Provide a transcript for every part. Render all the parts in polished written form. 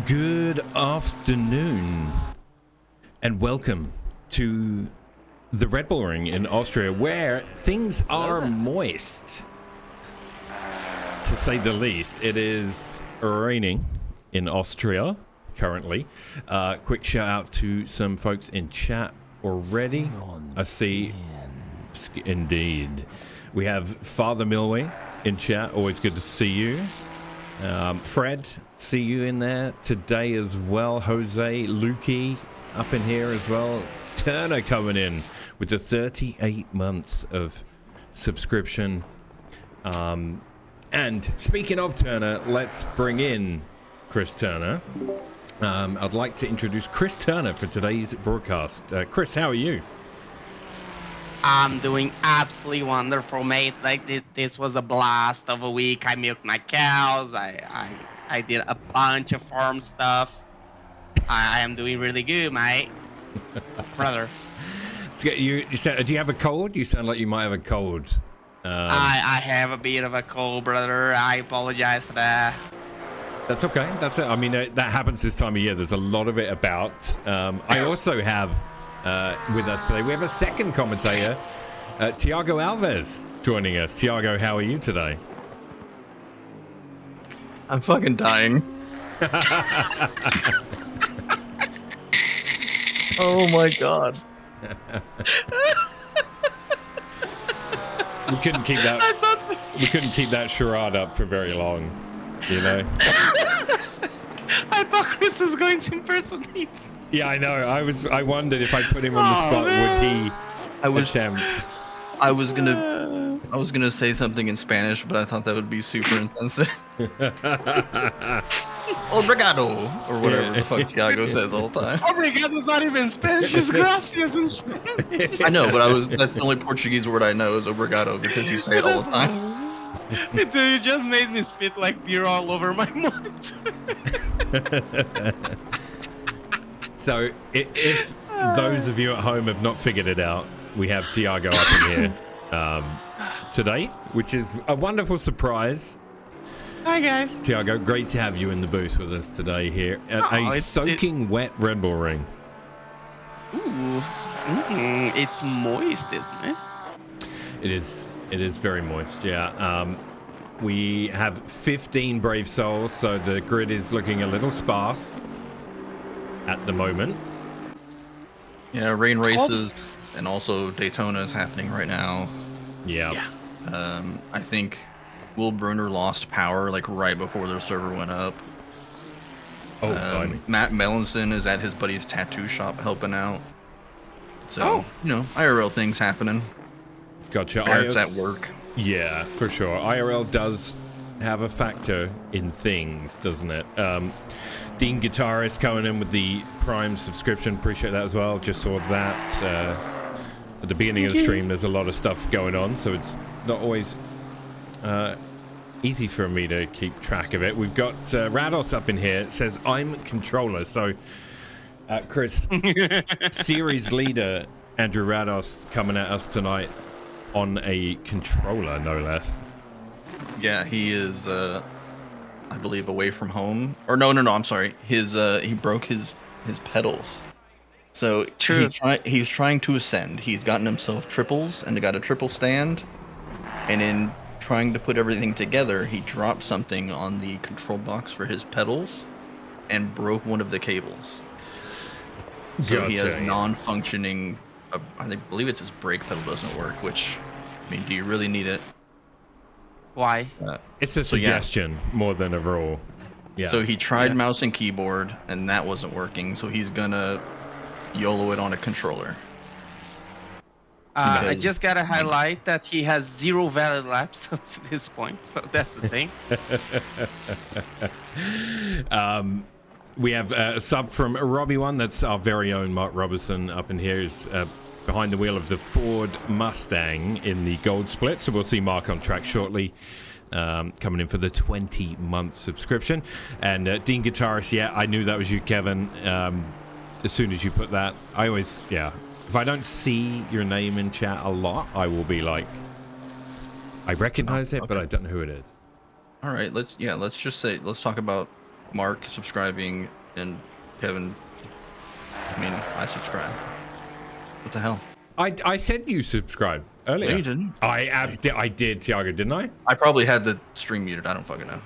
Good afternoon, and welcome to the Red Bull Ring in Austria, where things are moist, to say the least. It is raining in Austria currently. Quick shout out to some folks in chat already. I see, indeed. We have Father Milway in chat. Always good to see you. Fred, see you in there today as well. Jose, Lukey up in here as well. Turner coming in with the 38 months of subscription. And speaking of Turner, let's bring in Chris Turner. I'd like to introduce Chris Turner for today's broadcast. Chris, how are you? I'm doing absolutely wonderful, mate. Like this was a blast of a week. I milked my cows. I did a bunch of farm stuff. I am doing really good, mate. Brother. So you said, do you have a cold? You sound like you might have a cold. I have a bit of a cold, brother. I apologize for that. That's okay. That's it. I mean, that happens this time of year. There's a lot of it about. I also have with us today, we have a second commentator, Tiago Alves, joining us. Tiago, how are you today? I'm fucking dying. Oh my god. We couldn't keep that. We couldn't keep that charade up for very long, you know. I thought Chris was going to impersonate. Yeah, I know. I wondered if I put him on the spot, would he attempt? I was gonna say something in Spanish, but I thought that would be super insensitive. Obrigado, or whatever the fuck Tiago says all the time. Obrigado's not even Spanish. It's gracias in Spanish. I know, but that's the only Portuguese word I know is obrigado because you say it all the time. Dude, you just made me spit like beer all over my monitor. So, if those of you at home have not figured it out, we have Tiago up in here today, which is a wonderful surprise. Hi, guys. Tiago, great to have you in the booth with us today here at a soaking wet Red Bull Ring. Ooh, it's moist, isn't it? It is very moist, yeah. We have 15 brave souls, so the grid is looking a little sparse at the moment. Yeah, rain races and also Daytona is happening right now. Yeah. I think Will Brunner lost power like right before their server went up. Oh, Matt Melanson is at his buddy's tattoo shop helping out. So, IRL things happening. Gotcha. Barrett's at work. Yeah, for sure. IRL does have a factor in things, doesn't it? Dean Guitarist coming in with the Prime subscription. Appreciate that as well. Just saw that at the beginning of the stream. There's a lot of stuff going on, so it's not always easy for me to keep track of it. We've got Rados up in here. It says, I'm controller. So, Chris, series leader Andrew Rados coming at us tonight on a controller, no less. Yeah, he is, I believe, away from home. Or no, I'm sorry. He broke his pedals. So he's trying to ascend. He's gotten himself triples and got a triple stand. And in trying to put everything together, he dropped something on the control box for his pedals and broke one of the cables. So he has non-functioning. I believe it's his brake pedal doesn't work. Which, I mean, do you really need it? Why? It's a suggestion more than a rule. Yeah. So he tried mouse and keyboard, and that wasn't working. So he's gonna YOLO it on a controller. I just gotta highlight that he has 0 valid laps up to this point. So that's the thing. We have a sub from Robbie One. That's our very own Mark Robertson up in here. Is behind the wheel of the Ford Mustang in the gold split. So we'll see Mark on track shortly. Coming in for the 20-month subscription. And Dean Guitarist, yeah, I knew that was you, Kevin. As soon as you put that, I always, if I don't see your name in chat a lot, I will be like, I recognize it, but I don't know who it is. All right, let's talk about Mark subscribing, and Kevin. I mean, I subscribe. What the hell? I said you subscribed earlier. No, you didn't. I did, Tiago, didn't I? I probably had the stream muted. I don't fucking know.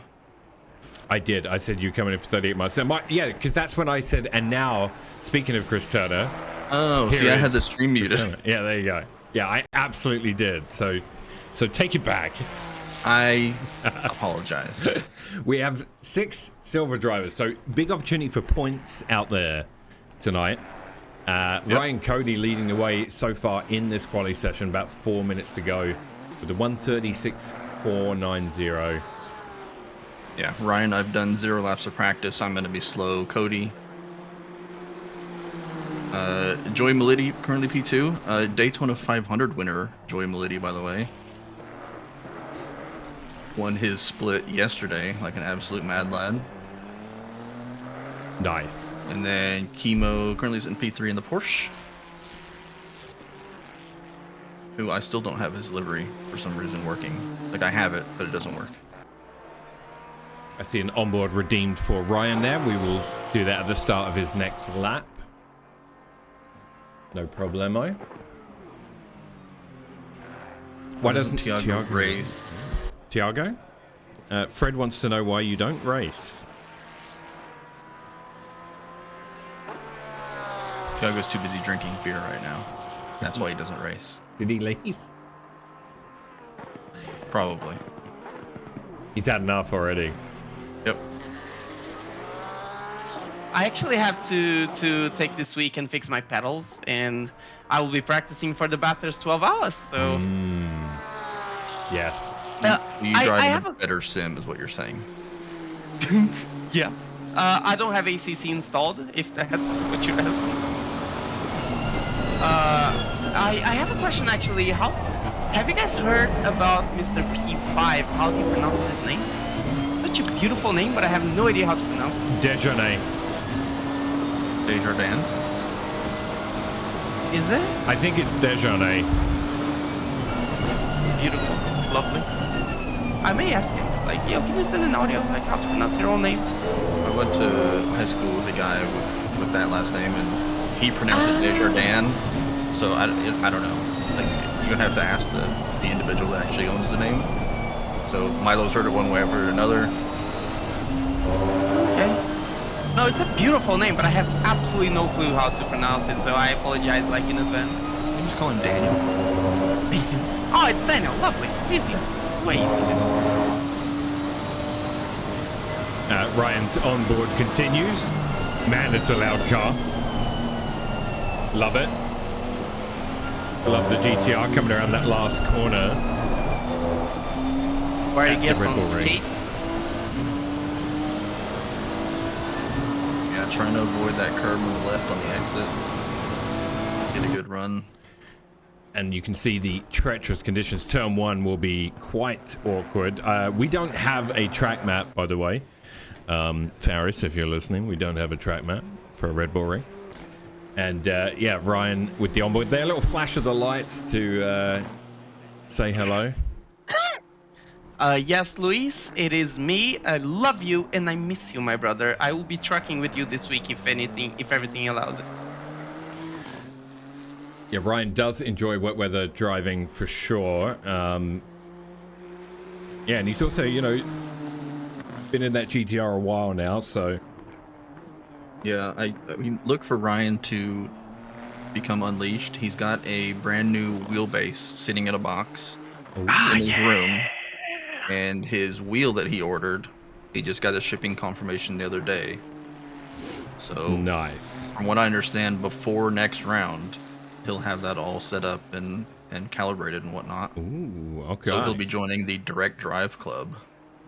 I did. I said you coming in for 38 months. Yeah, because that's when I said, and now, speaking of Chris Turner. Oh, see, I had the stream muted. Yeah, there you go. Yeah, I absolutely did. So take it back. I apologize. We have 6 silver drivers, so big opportunity for points out there tonight. Ryan Cody leading the way so far in this quali session, about 4 minutes to go with a 1:36.490. Yeah, Ryan, I've done 0 laps of practice. I'm going to be slow. Cody. Joey Meliti, currently P2. Daytona 500 winner, Joey Meliti, by the way. Won his split yesterday, like an absolute mad lad. Nice. And then Chemo currently is in P3 in the Porsche. Who I still don't have his livery for some reason working. Like, I have it, but it doesn't work. I see an onboard redeemed for Ryan there. We will do that at the start of his next lap. No problemo. Why doesn't Tiago race? Tiago? Fred wants to know why you don't race. Tiago's too busy drinking beer right now. That's why he doesn't race. Did he leave? Probably. He's had enough already. Yep. I actually have to take this week and fix my pedals, and I will be practicing for the Bathurst 12 hours. So. Yes. You drive a better sim, is what you're saying. Yeah. I don't have ACC installed, if that's what you're asking. I have a question actually. Have you guys heard about Mr. P5? How do you pronounce his name? Such a beautiful name, but I have no idea how to pronounce it. Desjardins. Desjardins? Is it? I think it's Desjardins. Beautiful. Lovely. I may ask him, like, yo, can you send an audio, like, how to pronounce your own name? I went to high school with a guy with that last name, and he pronounced it Desjardins. So I don't know. Like, you're gonna have to ask the individual that actually owns the name. So Milo's heard it one way, I've heard it another. Okay. No, it's a beautiful name, but I have absolutely no clue how to pronounce it, so I apologize, like, in advance. You just call him Daniel. Oh, it's Daniel. Lovely. Easy. Way easy. Ryan's onboard continues. Man, it's a loud car. Love it. Love the GTR coming around that last corner. Where he gets on skate. Yeah, trying to avoid that curve on the left on the exit. Get a good run. And you can see the treacherous conditions. Turn 1 will be quite awkward. We don't have a track map, by the way. Faris, if you're listening, we don't have a track map for a Red Bull ring. And yeah, Ryan with the onboard there. A little flash of the lights to say hello. Yes, Luis, it is me. I love you and I miss you, my brother. I will be trucking with you this week if everything allows it. Yeah, Ryan does enjoy wet weather driving for sure. Yeah, and he's also, you know, been in that GTR a while now, so. Yeah, I mean, look for Ryan to become unleashed. He's got a brand new wheelbase sitting in a box in his room. And his wheel that he ordered, he just got a shipping confirmation the other day. So nice. From what I understand, before next round, he'll have that all set up and calibrated and whatnot. Ooh, okay. So he'll be joining the Direct Drive Club.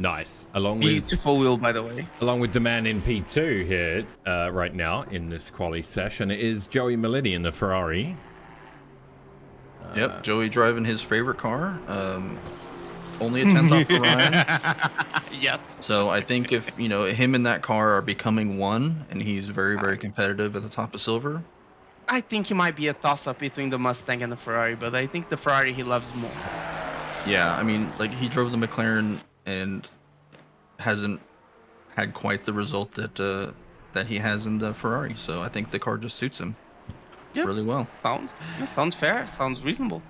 Nice. Beautiful wheel, by the way. Along with the man in P2 here right now in this quali session is Joey Meliti in the Ferrari. Yep, Joey driving his favorite car. Only a 10th off for Ryan. Yes. So I think if, you know, him and that car are becoming one, and he's very, very competitive at the top of silver. I think he might be a toss-up between the Mustang and the Ferrari, but I think the Ferrari he loves more. Yeah, I mean, like, he drove the McLaren and hasn't had quite the result that he has in the Ferrari. So I think the car just suits him really well. Sounds fair. Sounds reasonable.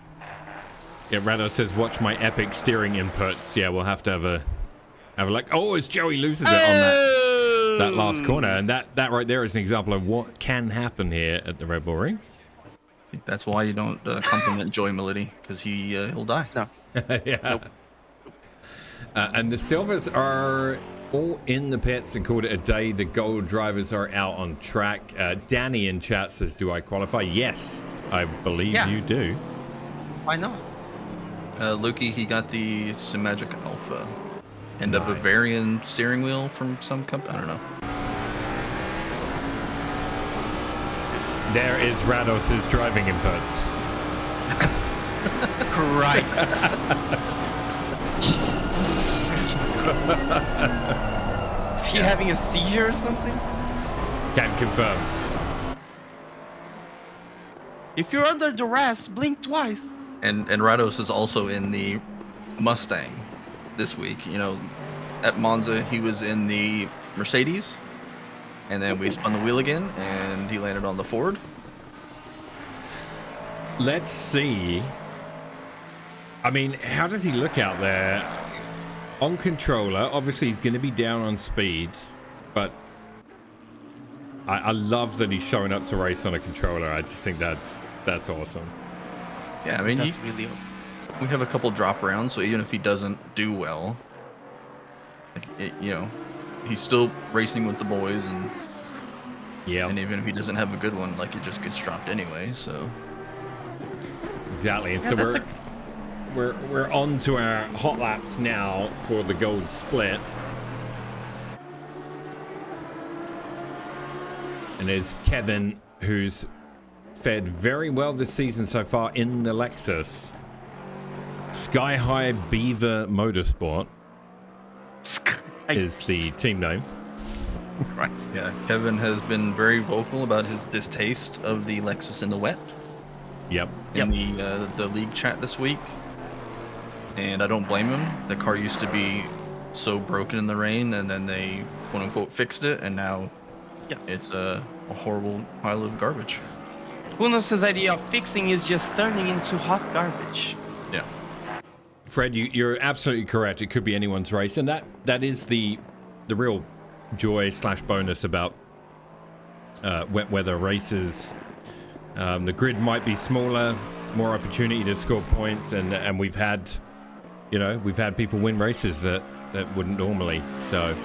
Yeah, Rado says, watch my epic steering inputs. Yeah, we'll have to have a look. Oh, as Joey loses it on that last corner. And that right there is an example of what can happen here at the Red Bull Ring. That's why you don't compliment Joey Melody, because he'll die. No. Yeah. Nope. And the silvers are all in the pits and called it a day. The gold drivers are out on track. Danny in chat says, do I qualify? Yes, I believe you do. Why not? Lukey, he got the Symagic Alpha and a Bavarian steering wheel from some company. I don't know. There is Rados's driving inputs. Christ. Is he having a seizure or something? Can confirm. If you're under duress, blink twice. And Rados is also in the Mustang this week. You know, at Monza he was in the Mercedes, and then we spun the wheel again, and he landed on the Ford. Let's see. I mean, how does he look out there? On controller, obviously he's going to be down on speed, but I love that he's showing up to race on a controller. I just think that's awesome. Yeah, I mean, that's really awesome. We have a couple drop rounds, so even if he doesn't do well, he's still racing with the boys, and and even if he doesn't have a good one, like, it just gets dropped anyway. So exactly, and so we're on to our hot laps now for the gold split, and there's Kevin, who's fared very well this season so far in the Lexus. Sky High Beaver Motorsport is the team name. Christ. Yeah, Kevin has been very vocal about his distaste of the Lexus in the wet. Yep. In the league chat this week, and I don't blame him. The car used to be so broken in the rain, and then they quote unquote fixed it, and now it's a horrible pile of garbage. Kunos' idea of fixing is just turning into hot garbage. Yeah. Fred, you're absolutely correct. It could be anyone's race, and that is the real joy / bonus about wet weather races. The grid might be smaller, more opportunity to score points, and we've had people win races that wouldn't normally. So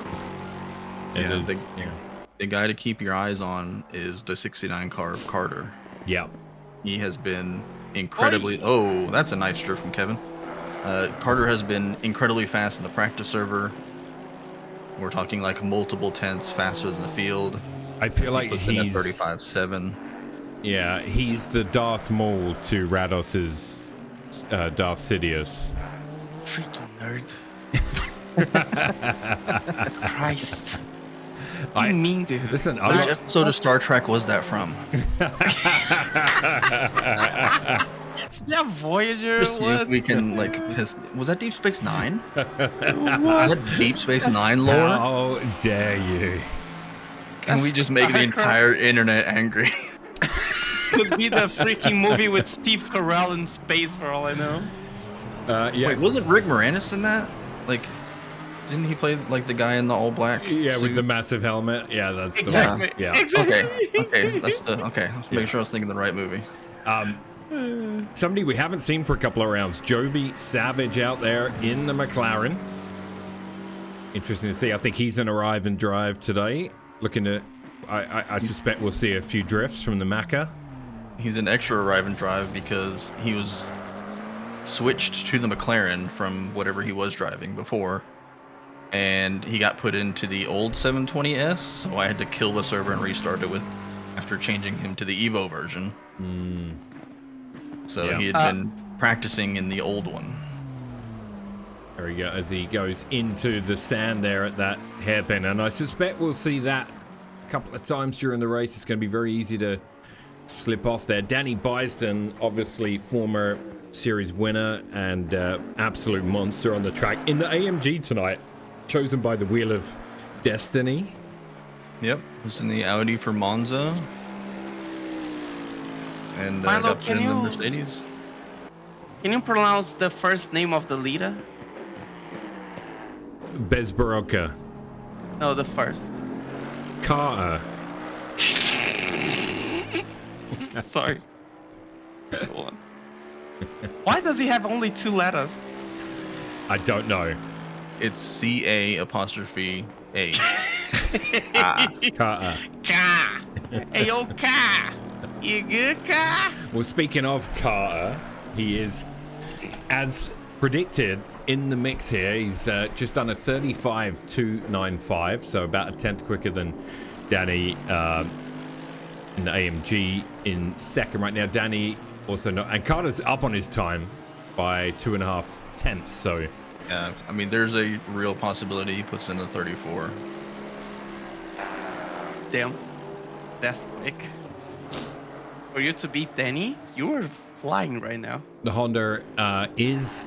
the guy to keep your eyes on is the 69 car of Carter. Yeah. He has been incredibly... Oh, that's a nice drift from Kevin. Carter has been incredibly fast in the practice server. We're talking like multiple tenths faster than the field. I feel like he's... 35.7. Yeah, he's the Darth Maul to Rados's Darth Sidious. Freaking nerd. Christ. I mean, dude. Listen, which episode of Star Trek was that from? Is that Voyager? Just see if we can was that Deep Space Nine? Was that Deep Space Nine lore? How dare you? Can we just make the entire internet angry? Could be the freaking movie with Steve Carell in space, for all I know. Yeah. Wait, wasn't Rick Moranis in that? Like, didn't he play like the guy in the all black? Yeah, suit? with the massive helmet. Yeah, that's exactly. the one. Yeah. Exactly. Okay. That's the Let's make sure I was thinking the right movie. Somebody we haven't seen for a couple of rounds. Joby Savage out there in the McLaren. Interesting to see. I think he's an arrive and drive today. Looking to, I suspect we'll see a few drifts from the Macca. He's an extra arrive and drive because he was switched to the McLaren from whatever he was driving before, and he got put into the old 720S, so I had to kill the server and restart it after changing him to the Evo version. So he had been practicing in the old one. There we go, as he goes into the sand there at that hairpin, and I suspect we'll see that a couple of times during the race. It's going to be very easy to slip off there. Danny Byston, obviously former series winner and absolute monster on the track in the AMG tonight, chosen by the Wheel of Destiny. Yep, was in the Audi for Monza. And Milo, got put in the Mercedes. Can you pronounce the first name of the leader? Bezbaroka. No, the first. Carter. Sorry. Go on. Why does he have only 2 letters? I don't know. It's CA''A. Carter. Ka. Hey, yo, Ka. You good, Ka? Well, speaking of Carter, he is, as predicted, in the mix here. He's just done a 35.295, so about a tenth quicker than Danny in the AMG in second right now. Danny also not, and Carter's up on his time by 2.5 tenths. So yeah, I mean, there's a real possibility he puts in a 34. Damn, that's quick. For you to beat Danny, you are flying right now. the Honda is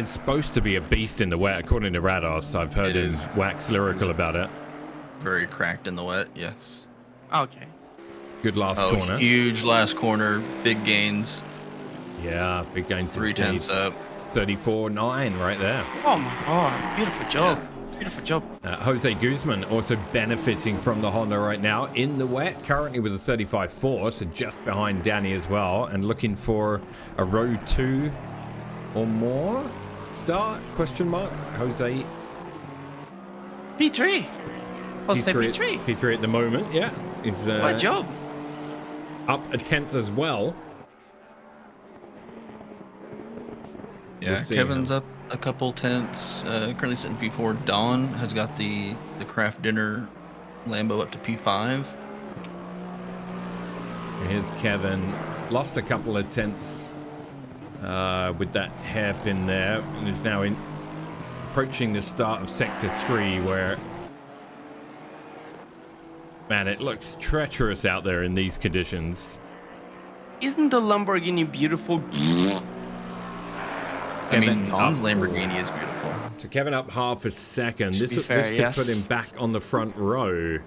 supposed to be a beast in the wet, according to Rados. I've heard him wax lyrical about it. Very cracked in the wet, yes. Okay. Good last corner. Huge last corner, big gains. Yeah, big gains. 3/10 up. 34.9 right there. Oh my god, beautiful job. Yeah. Beautiful job. Jose Guzman also benefiting from the Honda right now in the wet, currently with a 35.4, so just behind Danny as well, and looking for a row 2 or more start, question mark, Jose. P3. Jose P3. P3 at the moment, yeah. He's my job. Up a tenth as well. Yeah, Kevin's up a couple tenths. Currently sitting P4. Don has got the craft dinner Lambo up to P5. Here's Kevin. Lost a couple of tenths with that hairpin there, and is now approaching the start of Sector 3, where, man, it looks treacherous out there in these conditions. Isn't the Lamborghini beautiful? I mean, Don's Lamborghini is beautiful. So Kevin up half a second. This could put him back on the front row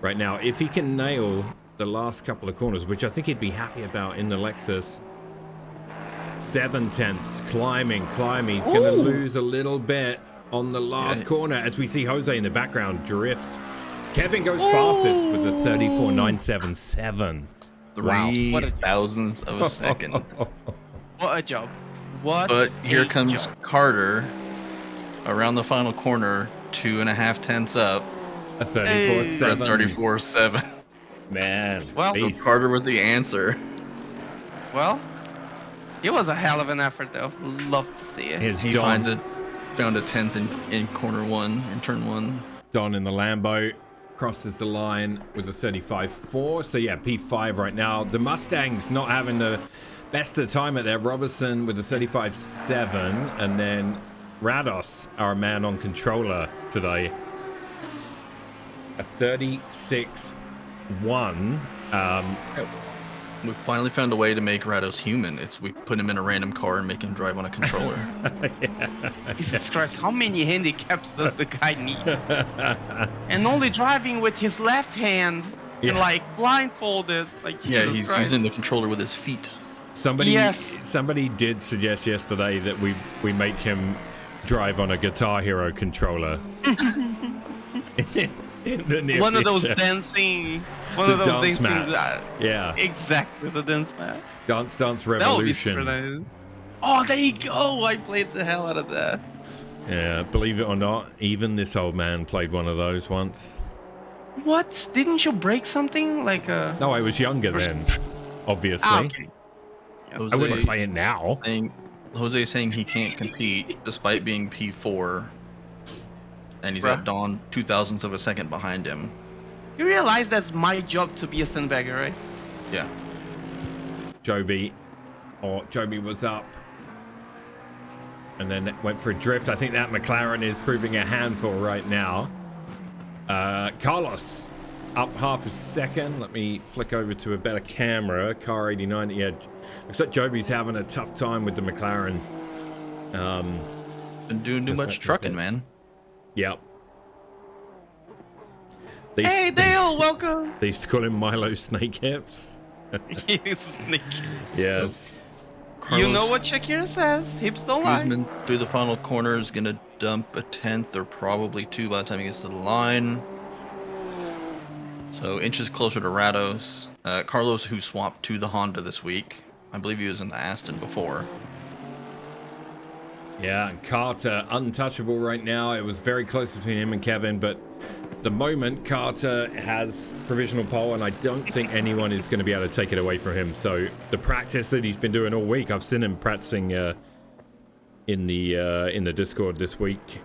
right now. If he can nail the last couple of corners, which I think he'd be happy about in the Lexus. 7 tenths, climbing. He's going to lose a little bit on the last corner as we see Jose in the background drift. Kevin goes fastest with the 34.977. Wow. 3 thousandths of a second. What a job. But here comes Carter around the final corner, 2.5 tenths up. A 34.7. 34.7. Man. Well, Carter with the answer. Well, it was a hell of an effort, though. Love to see it. He found a tenth in corner 1, in turn 1. Don in the Lambo crosses the line with a 35.4. So yeah, P5 right now. The Mustangs not having the best of time at there. Robertson with a 35.7, and then Rados, our man on controller today, a 36.1. We finally found a way to make Rados human. We put him in a random car and make him drive on a controller. Jesus Christ, how many handicaps does the guy need? And only driving with his left hand, and like blindfolded. Like Jesus he's Christ. using the controller with his feet. Somebody did suggest yesterday that we make him drive on a Guitar Hero controller. One of those dancing mats. Yeah, exactly, the dance mat. Dance Revolution. Nice. Oh, there you go. I played the hell out of that. Yeah, believe it or not, even this old man played one of those once. What? Didn't you break something like a? No, I was younger then, obviously. Okay. I wouldn't play it now. Jose saying he can't compete despite being P4, and he's got Don 2 thousandths of a second behind him. You realize that's my job to be a sandbagger, right? Yeah. Joby was up, and then went for a drift. I think that McLaren is proving a handful right now. Carlos up half a second. Let me flick over to a better camera. Car 89. Yeah, looks like Joby's having a tough time with the McLaren. Been doing too much trucking, man. Yep. Hey, Dale, welcome. They used to call him Milo Snakehips. He's Snake Hips. Yes. You know what Shakira says. Hips don't lie. Guzman through the final corner is going to dump a 10th or probably 2 by the time he gets to the line. So inches closer to Rados. Carlos, who swapped to the Honda this week. I believe he was in the Aston before. Yeah, Carter untouchable right now. It was very close between him and Kevin, but the moment Carter has provisional pole, and I don't think anyone is going to be able to take it away from him. So the practice that he's been doing all week, I've seen him practicing in the Discord this week,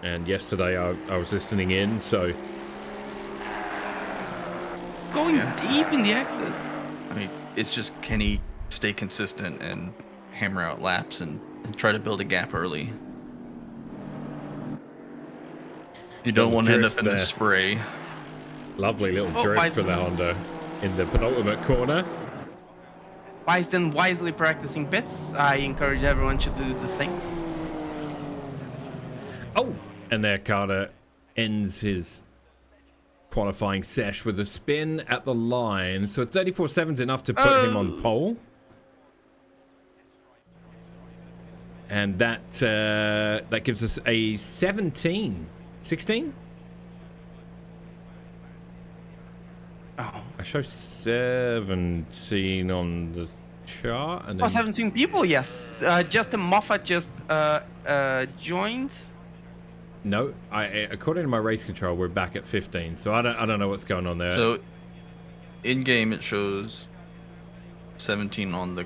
and yesterday I was listening in. So Going deep in the exit. I mean, it's just, can he stay consistent and hammer out laps and try to build a gap early? You don't want to end up in the spray. Lovely little drift for the Honda in the penultimate corner. Bison wisely practicing pits. I encourage everyone to do the same. Oh, and there Carter ends his qualifying sesh with a spin at the line. So 34.7's enough to put him on pole. And that gives us a 17. 16? Oh. I show 17 on the chart. And then... 17 people, yes. Justin Moffat just joined. No, according to my race control, we're back at 15. So I don't know what's going on there. So in game it shows 17 on the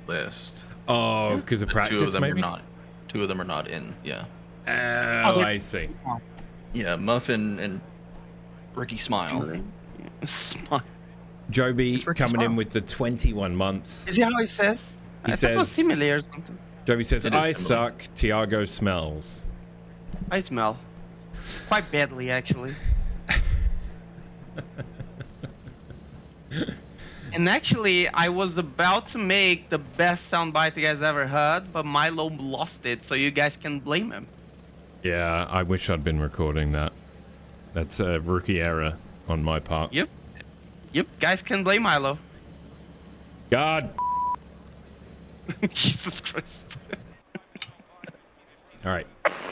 list. Oh, because of practice, Two of them maybe? are not. 2 of them are not in. Yeah. Oh, I see. Yeah, Muffin and Ricky Smile. Smile. Joby coming Smile. in with the 21 months. Is that how he says? He I thought it was says- simile or something. Joby says, It is I similar. suck, Tiago smells. I smell. Quite badly, actually. And actually, I was about to make the best soundbite you guys ever heard, but Milo lost it, so you guys can blame him. Yeah, I wish I'd been recording that. That's a rookie error on my part. Yep. Yep, guys can blame Milo. God. Jesus Christ. All right.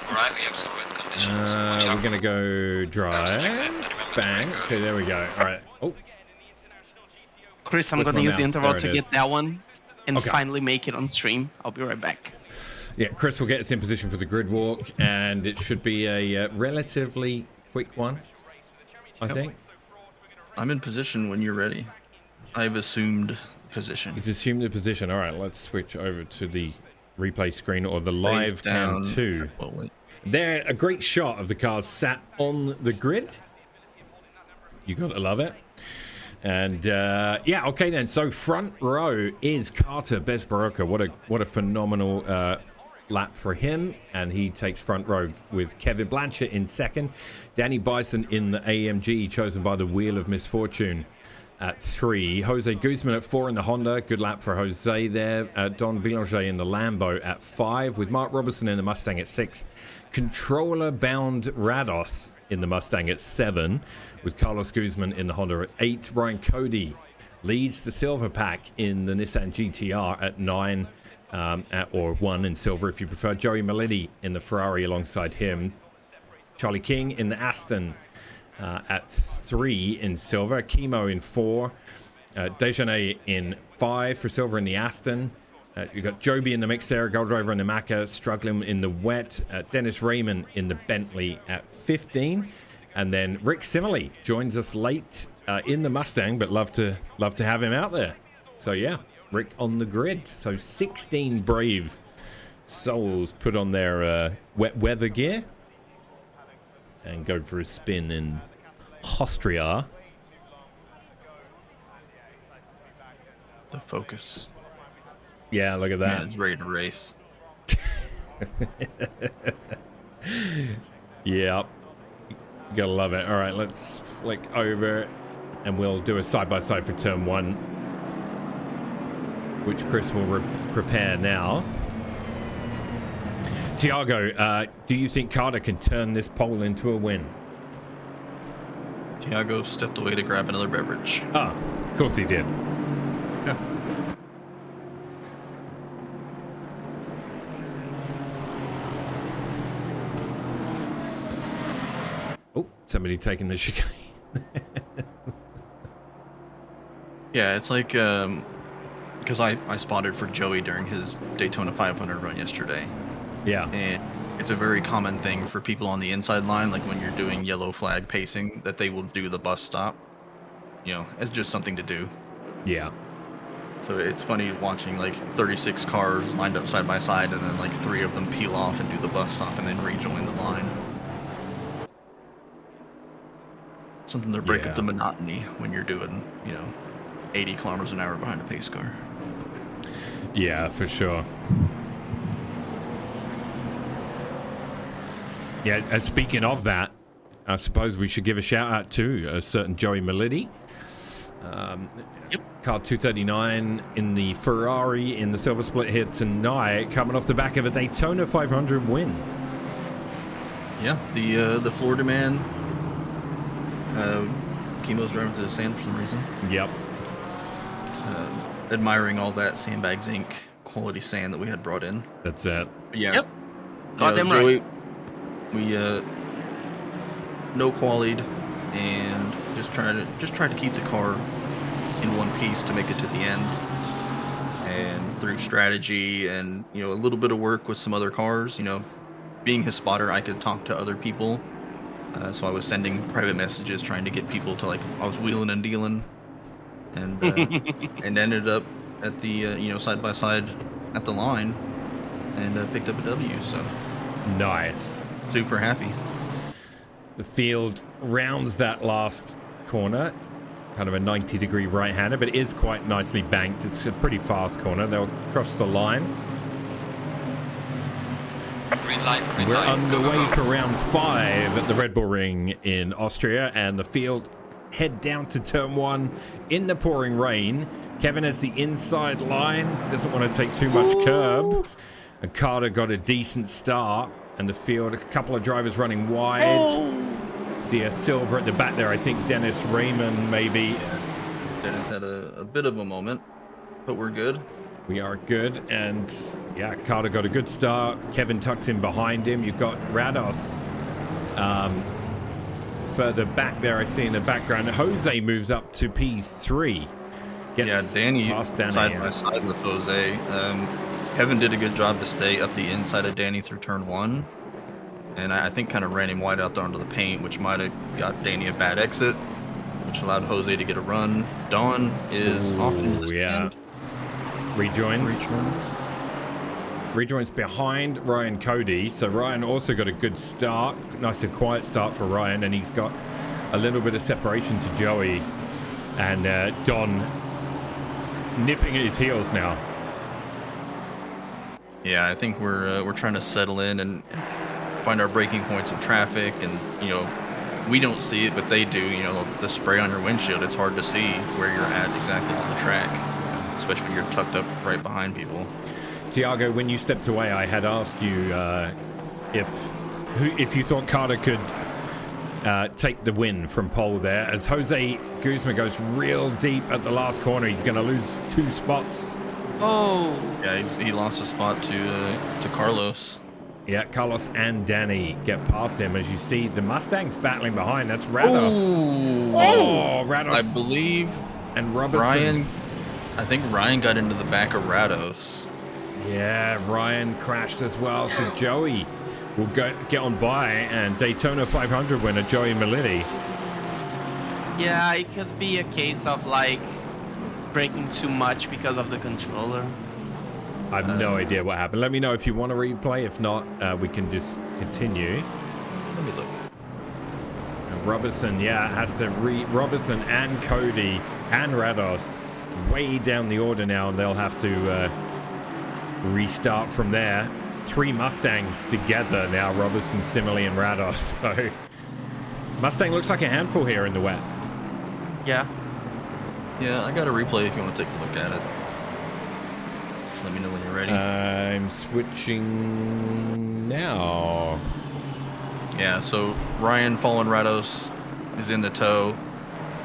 Alright, we have some wind conditions. Watch out We're going to go dry. There's an exit, and remember to Bang. brake Okay, there we go. All right. Oh, Chris, I'm With gonna my use the mouse, interval there to it get is. that one and Okay. finally make it on stream. I'll be right back. yeah, Chris will get us in position for the grid walk, and it should be a relatively quick one, I think. I'm in position when you're ready. I've assumed position. It's assumed the position. All right, let's switch over to the replay screen or the live Face cam down. 2. Well, wait. There, a great shot of the cars sat on the grid. You gotta love it. And yeah, okay then. So front row is Carter Bezbaroka. What a phenomenal lap for him, and he takes front row with Kevin Blanchett in second, Danny Bison in the AMG chosen by the Wheel of Misfortune at 3, Jose Guzman at 4 in the Honda, good lap for Jose there, Don Boulanger in the Lambo at 5, with Mark Robertson in the Mustang at 6, controller bound Rados in the Mustang at 7, with Carlos Guzman in the Honda at 8, Ryan Cody leads the silver pack in the Nissan GTR at 9, or 1 in silver if you prefer, Joey Maletti in the Ferrari alongside him, Charlie King in the Aston at 3 in silver, Chemo in 4, Dejanay in 5 for silver in the Aston. You've got Joby in the mix there, Gold Driver in the Macca, struggling in the wet, Dennis Raymond in the Bentley at 15, and then Rick Simile joins us late in the Mustang, but love to have him out there. So yeah, Rick on the grid. So 16 brave souls put on their wet weather gear and go for a spin in Austria. The focus. Yeah, look at that. Man is ready to race. Yeah, you gotta love it. All right, let's flick over and we'll do a side-by-side for turn 1, which Chris will prepare now. Tiago, do you think Carter can turn this pole into a win? Tiago stepped away to grab another beverage. Ah, of course he did. Yeah. Oh, somebody taking the chicane. Yeah, it's like because I spotted for Joey during his Daytona 500 run yesterday. Yeah. And it's a very common thing for people on the inside line, like when you're doing yellow flag pacing, that they will do the bus stop. You know, it's just something to do. Yeah. So it's funny watching like 36 cars lined up side by side, and then like 3 of them peel off and do the bus stop and then rejoin the line. Something to break up the monotony when you're doing, 80 kilometers an hour behind a pace car. Yeah, for sure. Yeah, and speaking of that, I suppose we should give a shout out to a certain Joey Meliti. Car 239 in the Ferrari in the silver split here tonight, coming off the back of a Daytona 500 win. Yeah, the Florida man, Chemo's driving through the sand for some reason. Yep. Admiring all that Sandbag Zinc quality sand that we had brought in. That's it. But yeah. Yep. Got them Joey, right. We no qualied and just tried to keep the car in one piece to make it to the end. And through strategy and a little bit of work with some other cars, being his spotter, I could talk to other people. So I was sending private messages trying to get people to I was wheeling and dealing, and and ended up at the side by side at the line and picked up a W. So nice. Super happy. The field rounds that last corner, kind of a 90-degree right-hander, but it is quite nicely banked. It's a pretty fast corner. They'll cross the line. Green light, green We're light. underway for round 5 at the Red Bull Ring in Austria, and the field head down to turn 1 in the pouring rain. Kevin has the inside line, doesn't want to take too much curb. And Carter got a decent start, and the field, a couple of drivers running wide. See a silver at the back there. I think Dennis Raymond maybe. Yeah, Dennis had a bit of a moment, but we're good. We are good, and yeah, Carter got a good start. Kevin tucks in behind him. You've got Rados further back there, I see in the background. Jose moves up to P3. Danny side by side with Jose. Kevin did a good job to stay up the inside of Danny through turn 1. And I think kind of ran him wide out there onto the paint, which might have got Danny a bad exit, which allowed Jose to get a run. Don is off into the stand. Rejoins behind Ryan Cody. So Ryan also got a good start. Nice and quiet start for Ryan, and he's got a little bit of separation to Joey. And Don nipping at his heels now. Yeah, I think we're trying to settle in and find our breaking points in traffic, and we don't see it, but they do. The spray on your windshield, it's hard to see where you're at exactly on the track, especially when you're tucked up right behind people. Tiago, when you stepped away, I had asked you if you thought Carter could take the win from pole there, as Jose Guzman goes real deep at the last corner. He's going to lose 2 spots. Oh. Yeah, he lost a spot to Carlos. Yeah, Carlos and Danny get past him. As you see, the Mustang's battling behind. That's Rados. Oh, Rados. I believe. And Robertson. I think Ryan got into the back of Rados. Yeah, Ryan crashed as well. So Joey will get on by, and Daytona 500 winner Joey Meliti. Yeah, it could be a case of breaking too much because of the controller. I have no idea what happened. Let me know if you want to replay. If not, we can just continue. Let me look. And Robertson, has to Robertson and Cody and Rados way down the order now, and they'll have to restart from there. 3 Mustangs together now, Robertson, Simile, and Rados. So Mustang looks like a handful here in the wet. Yeah. Yeah, I got a replay if you want to take a look at it. Just let me know when you're ready. I'm switching now. Yeah, so Ryan following Rados is in the tow,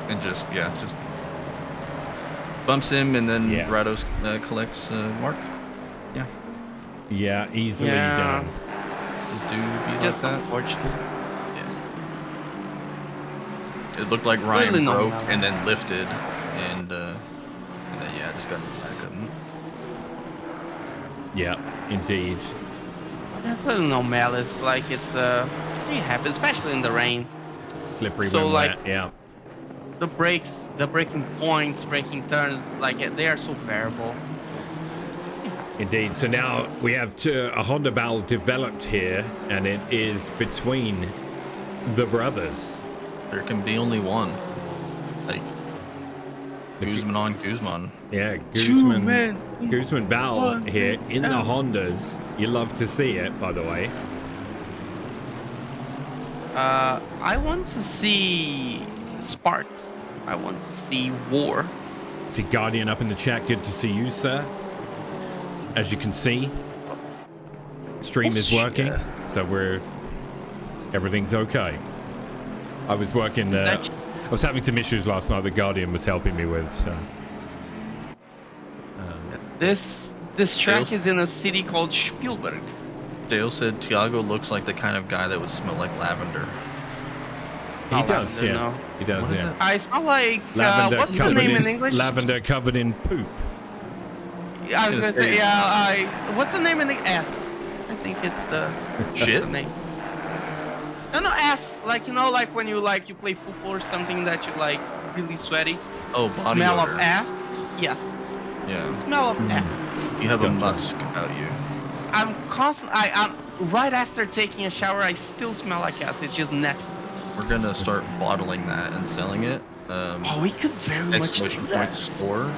and just bumps him, and then Rados collects Mark. Yeah, easily done. It do be Just like that. unfortunate. Yeah. It looked like Ryan Really broke not and then lifted, and then just got back up. Yeah, indeed. There's no malice. Like it happens, especially in the rain. Slippery So, when like, wet. Yeah. The brakes, the braking points, braking turns, like they are so variable. Indeed. So now we have a Honda battle developed here, and it is between the brothers. There can be only one. Like Guzman on Guzman. Yeah, Guzman battle here in the Hondas. You love to see it, by the way. I want to see sparks. I want to see war. See Guardian up in the chat. Good to see you, sir. As you can see, stream is working, so everything's okay. I was working. I was having some issues last night that Guardian was helping me with. So this track is in a city called Spielberg. Dale said Tiago looks like the kind of guy that would smell like lavender. He does, lavender, yeah. no. He does, yeah. I smell like Lavender what's the name in English? Lavender covered in poop. I was gonna say, what's the name in the S? I think it's the shit. The name. No, S. Like like when you play football or something that you like really sweaty. Oh, body smell odor. of ass. Yes. Yeah. The smell of ass. You have a musk about you. I'm right after taking a shower. I still smell like ass. It's just natural. We're gonna start bottling that and selling it. We could very much do that. Store.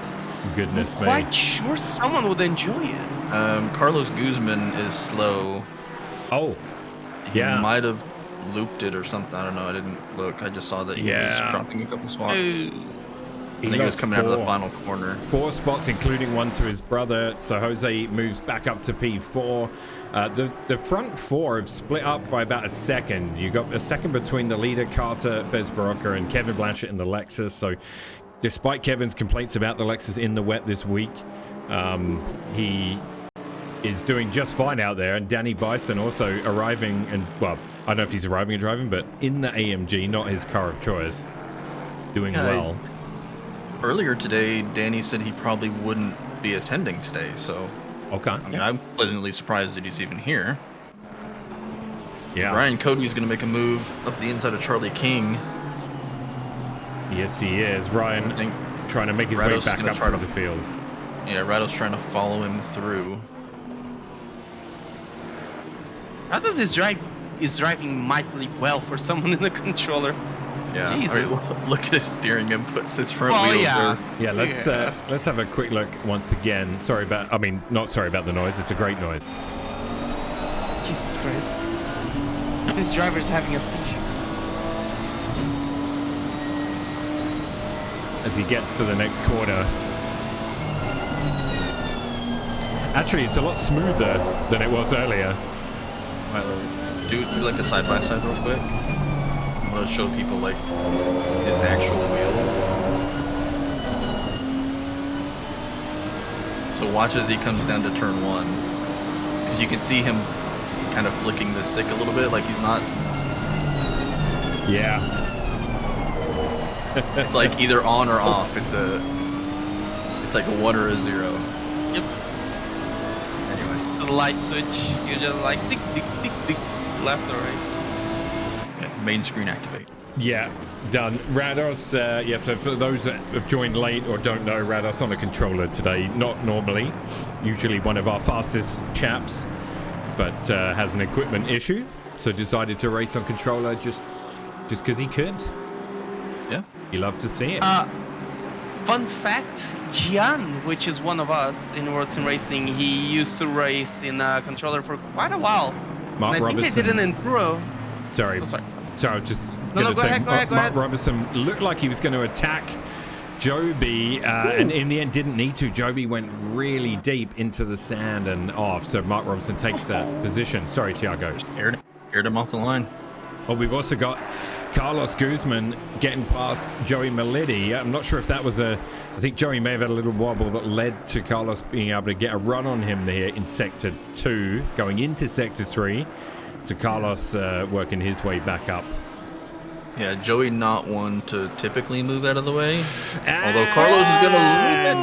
Goodness I'm me. quite sure someone would enjoy it. Carlos Guzman is slow. Oh, he might have looped it or something. I don't know. I didn't look. I just saw that he was dropping a couple spots. I think he was coming out of the final corner. 4 spots, including one to his brother. So Jose moves back up to P4. The front 4 have split up by about a second. You got a second between the leader, Carter Bezbarocca, and Kevin Blanchett in the Lexus. So despite Kevin's complaints about the Lexus in the wet this week, he is doing just fine out there. And Danny Bison also arriving, and well, I don't know if he's arriving and driving, but in the AMG, not his car of choice, doing well. Earlier today, Danny said he probably wouldn't be attending today, so okay. I mean, I'm pleasantly surprised that he's even here. Yeah. Ryan Cody's going to make a move up the inside of Charlie King. Yes, he is. Ryan trying to make his way back up through the field. Yeah, Rado's trying to follow him through. Rados is driving mightily well for someone in the controller. Yeah, Jesus. I mean, look at his steering inputs. His front wheels are... Yeah, let's have a quick look once again. Not sorry about the noise. It's a great noise. Jesus Christ. This driver's having a seizure. As he gets to the next corner. Actually, it's a lot smoother than it was earlier. Do like a side-by-side real quick. I'm going to show people like his actual wheels. So watch as he comes down to turn 1. Because you can see him kind of flicking the stick a little bit, like he's not... Yeah. It's like either on or off. It's like a 1 or a 0. Yep. Anyway. The light switch, you just like tick, tick, tick, tick, left or right. Yeah, main screen activate. Yeah, done. Rados, so for those that have joined late or don't know, Rados on a controller today. Not normally. Usually one of our fastest chaps, but has an equipment issue. So decided to race on controller just because he could. Yeah. You love to see it. Fun fact, Gian, which is one of us in World Sim Racing, he used to race in a controller for quite a while. Mark and I Robertson. think they did an enduro. Sorry. Oh, sorry. Sorry, I was just No, going to go say, ahead, go ahead. Mark Robertson looked like he was going to attack Joby, and in the end didn't need to. Joby went really deep into the sand and off, so Mark Robertson takes that position. Sorry, Tiago. Aired him off the line. Well, we've also got Carlos Guzman getting past Joey Melidi. I'm not sure if that was I think Joey may have had a little wobble that led to Carlos being able to get a run on him there in Sector 2, going into Sector 3. So Carlos working his way back up. Yeah, Joey not one to typically move out of the way. Although Carlos is going to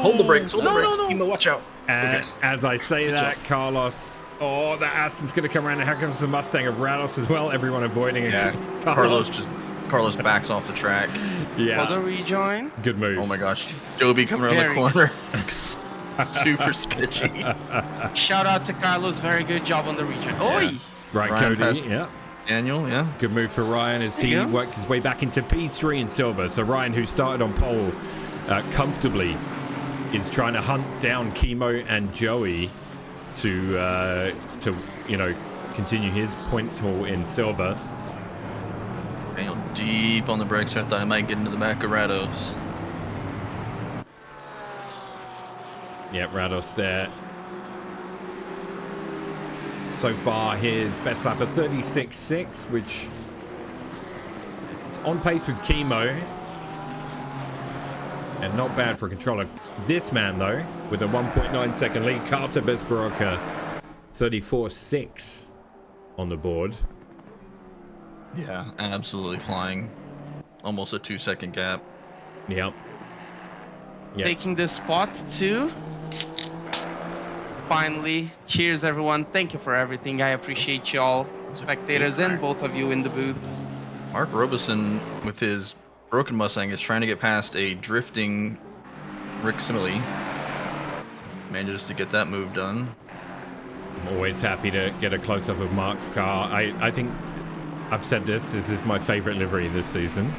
hold the brakes. Hold the brakes. Timo, watch out. Okay. As I say that, Carlos... Oh, the Aston's going to come around. And here comes the Mustang of Rados as well. Everyone avoiding it. Yeah, Carlos backs off the track. Yeah. For the rejoin. Good move. Oh my gosh. Joby coming around the corner. Super sketchy. Shout out to Carlos. Very good job on the rejoin. Oi! Right, Ryan Cody. Yeah. Daniel, yeah. Good move for Ryan as he works his way back into P3 in silver. So Ryan, who started on pole comfortably, is trying to hunt down Chemo and Joey to continue his points haul in silver. Daniel deep on the brakes. I thought I might get into the back of Rados. Yeah, Rados there. So far, his best lap of 36.6, which is on pace with Chemo. And not bad for a controller. This man, though, with a 1.9 second lead, Carter Bezbaroka, 34.6 on the board. Yeah, absolutely flying. Almost a 2-second gap. Yep. Taking the spot too. Finally, cheers everyone. Thank you for everything. I appreciate y'all, spectators, and both of you in the booth. Mark Robeson with his broken Mustang is trying to get past a drifting Rick Simile. Manages to get that move done. I'm always happy to get a close-up of Mark's car. I think I've said this is my favorite livery this season.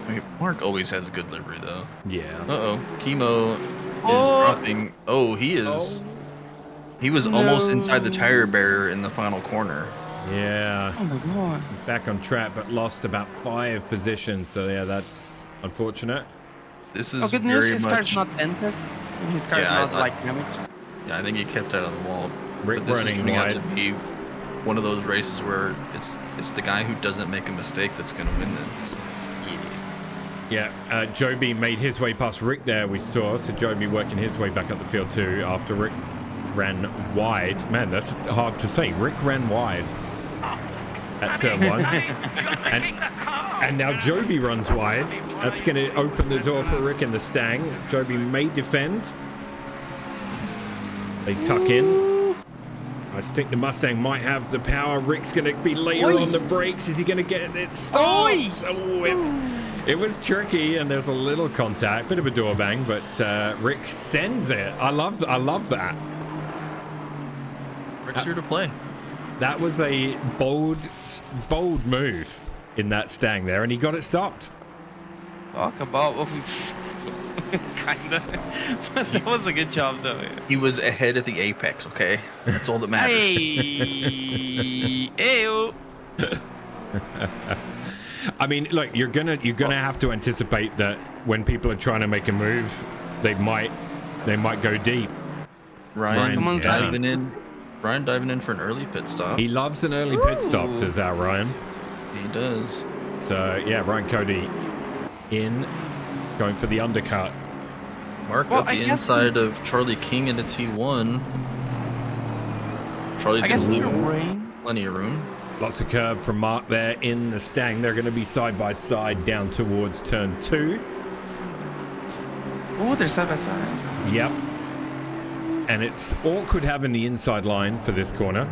I mean, Mark always has a good livery though. Yeah. Uh-oh. Chemo is dropping. Oh, he is. Oh. He was almost inside the tire barrier in the final corner. Yeah. Oh my god. He's back on track, but lost about 5 positions. So yeah, that's unfortunate. This is good news. very His much. car's not dented. His car's not damaged. Yeah, I think he kept that on the wall. Rick But this is running turning out wide. to be one of those races where it's the guy who doesn't make a mistake that's going to win this. Yeah, Joby made his way past Rick there, we saw. So Joby working his way back up the field too after Rick ran wide. Man, that's hard to say. Rick ran wide at turn 1. and now Joby runs wide. That's going to open the door for Rick and the Stang. Joby may defend. They tuck in. I think the Mustang might have the power. Rick's going to be later on the brakes. Is he going to get it stopped? It was tricky, and there's a little contact, bit of a door bang, but Rick sends it. I love that. Rick's here to play. That was a bold move in that Stang there, and he got it stopped. Talk about kinda, but that was a good job though. He was ahead at the apex. Okay, that's all that matters. Hey, ayo. I mean, look, you're gonna have to anticipate that when people are trying to make a move, they might go deep. Ryan diving in. Ryan diving in for an early pit stop. He loves an early pit stop, does our Ryan? He does. So yeah, Ryan Cody in, going for the undercut. Mark up the inside of Charlie King into T1. Charlie's gonna leave plenty of room. Lots of curb from Mark there in the Stang. They're going to be side by side down towards turn 2. Oh, they're side by side. Yep. And it's awkward having the inside line for this corner,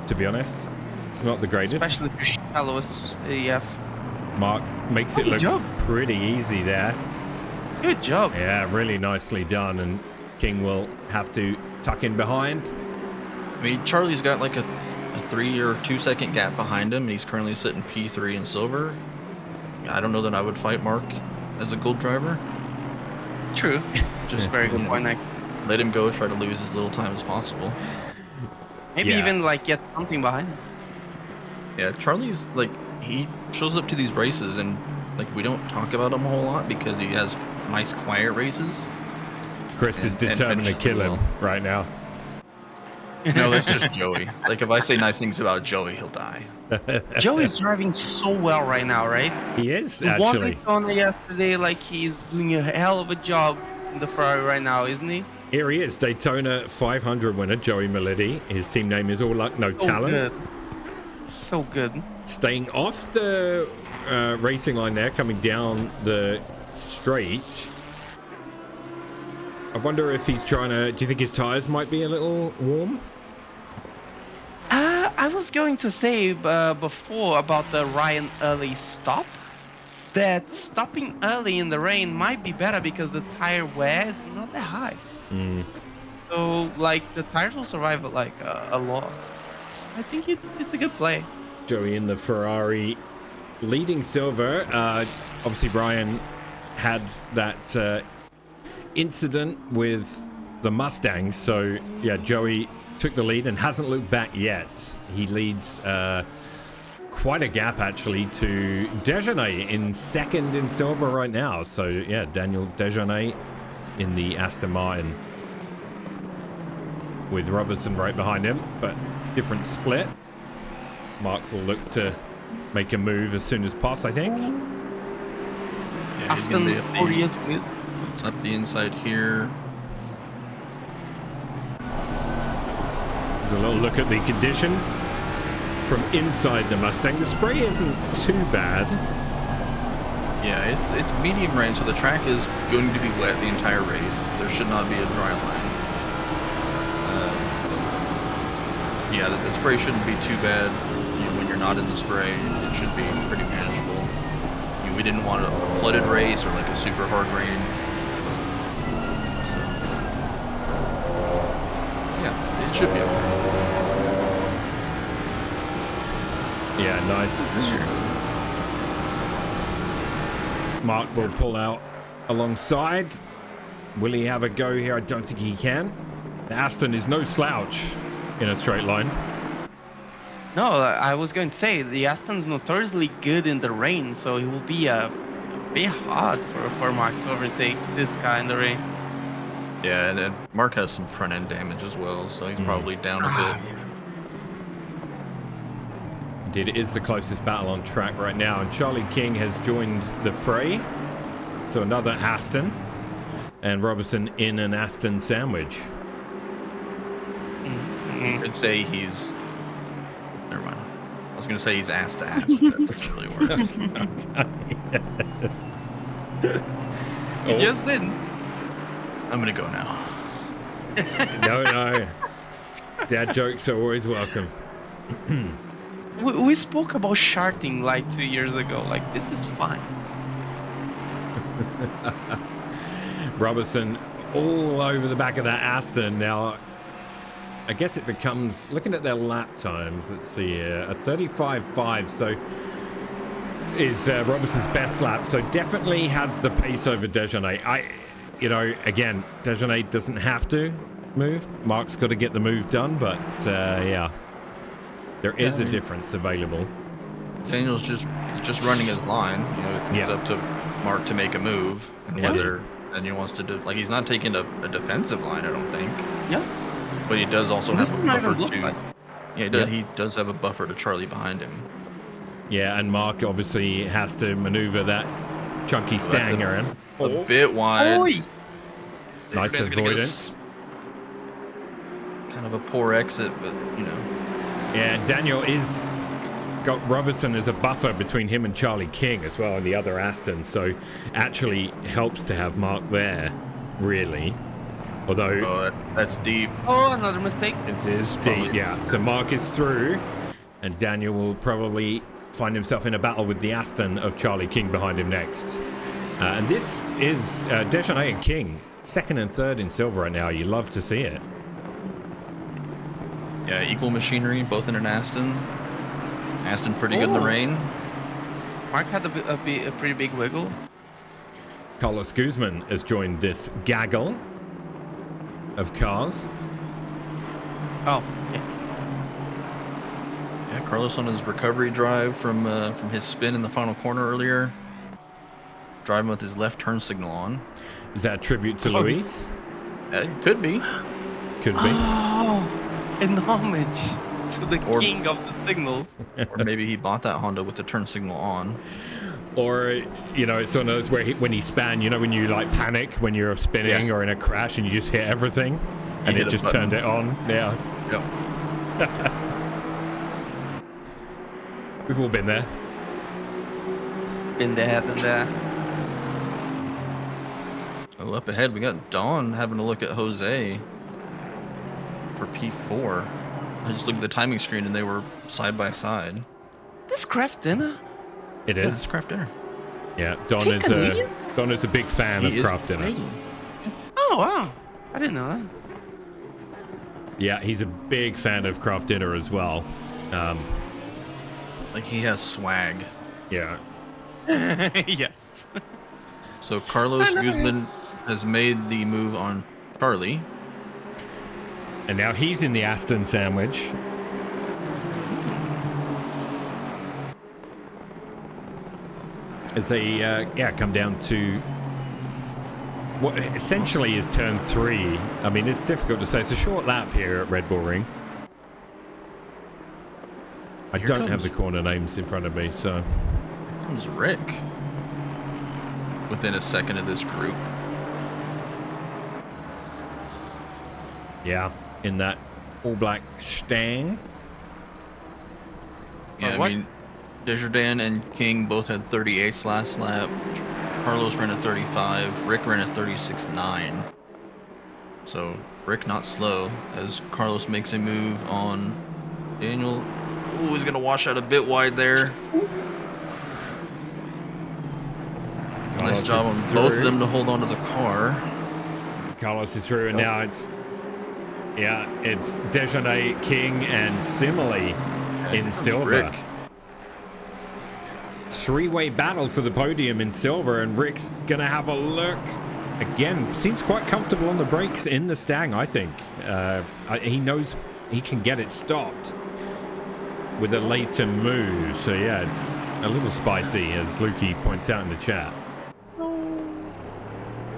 to be honest. It's not the greatest. Especially for shallowest AF. Mark makes it look pretty easy there. Good job. Yeah, really nicely done. And King will have to tuck in behind. I mean, Charlie's got like a 3 or 2 second gap behind him, and he's currently sitting P3 in silver. I don't know that I would fight Mark as a gold driver. True. Just very good point. Let him go, try to lose as little time as possible. Maybe even like get something behind him. Yeah, Charlie's like, he shows up to these races and like we don't talk about him a whole lot because he has nice quiet races. Chris is determined to kill him right now. No, that's just Joey. Like if I say nice things about Joey, he'll die. Joey's driving so well right now, right? He is, We won actually. Daytona yesterday. Like he's doing a hell of a job in the Ferrari right now, isn't he? Here he is, Daytona 500 winner, Joey Melidi. His team name is All Luck, No Talent. Good. So good. Staying off the racing line there, coming down the straight. I wonder if he's trying to... Do you think his tires might be a little warm? I was going to say before about the Ryan early stop, that stopping early in the rain might be better because the tire wear is not that high. So like the tires will survive like a lot. I think it's a good play. Joey in the Ferrari leading silver. Obviously Brian had that incident with the Mustangs, so yeah, Joey took the lead and hasn't looked back yet. He leads quite a gap actually to Dejanay in second in silver right now. So yeah, Daniel Dejanay in the Aston Martin with Robertson right behind him, but different split. Mark will look to make a move as soon as possible, I think. Yeah, he's gonna be Aston 4 years good. up the inside here. There's a little look at the conditions from inside the Mustang. The spray isn't too bad. Yeah, it's medium rain, so the track is going to be wet the entire race. There should not be a dry line. Yeah, the spray shouldn't be too bad. When you're not in the spray, it should be pretty manageable. We didn't want a flooded race or like a super hard rain. So yeah, it should be okay. Yeah, nice. Mark will pull out alongside. Will he have a go here? I don't think he can. The Aston is no slouch in a straight line. No, I was going to say the Aston's notoriously good in the rain, so it will be a bit hard for Mark to overtake this guy in the rain. Yeah, and Mark has some front end damage as well, so he's probably down a bit. Indeed, it is the closest battle on track right now, and Charlie King has joined the fray. So another Aston, and Robertson in an Aston sandwich. You could say he's... Never mind. I was going to say he's ass to ass, but that doesn't really work. You just didn't. I'm going to go now. No. Dad jokes are always welcome. We spoke about sharting like 2 years ago. Like, this is fine. Robertson all over the back of that Aston. Now, I guess it becomes, looking at their lap times, let's see here, a 35.5, so is Robertson's best lap, so definitely has the pace over Dejanay. Again, Dejanay doesn't have to move. Mark's got to get the move done, but yeah, there is a difference available. Daniel's just running his line. It's up to Mark to make a move, and whether Daniel wants to do, like, he's not taking a defensive line, I don't think. Yeah. But he does also have a buffer to... Yeah, he does have a buffer to Charlie behind him. Yeah, and Mark obviously has to maneuver that chunky stang around. A bit wide. Oi. Nice avoidance. Kind of a poor exit, but, Yeah, Daniel is got Robertson as a buffer between him and Charlie King as well, and the other Aston, so actually helps to have Mark there, really. Although... Oh, that's deep. Oh, another mistake. It is deep, yeah. So Mark is through, and Daniel will probably find himself in a battle with the Aston of Charlie King behind him next. And this is Dejanay and King, second and third in silver right now. You love to see it. Yeah, equal machinery, both in an Aston. Aston pretty good in the rain. Mark had a pretty big wiggle. Carlos Guzman has joined this gaggle of cars. Oh, yeah. Yeah, Carlos on his recovery drive from his spin in the final corner earlier. Driving with his left turn signal on. Is that a tribute to Luis? It could be. Could be. Oh, an homage to the Or- king of the signals. Or maybe he bought that Honda with the turn signal on. Or, you know, it's one of those where when he span, you know, when you like panic when you're spinning or in a crash and you just hit everything and hit it a just button. turned it on. Yeah. Yep. We've all been there. Been there, done that. Oh, up ahead, we got Dawn having a look at Jose for P4. I just looked at the timing screen and they were side by side. This craft dinner. It Yeah, is. it's craft dinner. Yeah. Is he Canadian? Don is a big fan of He is craft dinner. Canadian. Oh wow, I didn't know that. Yeah, he's a big fan of craft dinner as well. Like he has swag. Yeah. Yes. So Carlos I know. Guzman has made the move on Charlie. And now he's in the Aston sandwich. As they, come down to what essentially is turn 3. I mean, it's difficult to say. It's a short lap here at Red Bull Ring. I Here don't have comes- the corner names in front of me, so... Here comes Rick. Within a second of this group. Yeah, in that all-black Stang. Yeah, what? I mean, Desjardins and King both had 38s last lap. Carlos ran a 35. Rick ran a 36.9. So Rick not slow as Carlos makes a move on Daniel. Ooh, he's gonna wash out a bit wide there. Nice Carlos job is on both through. of them to hold onto the car. Carlos is through, and now it's Desjardins, King, and Simile in silver. Rick. Three-way battle for the podium in silver, and Rick's gonna have a look. Again, seems quite comfortable on the brakes in the Stang, I think. He knows he can get it stopped with a later move. So yeah, it's a little spicy, as Lukey points out in the chat.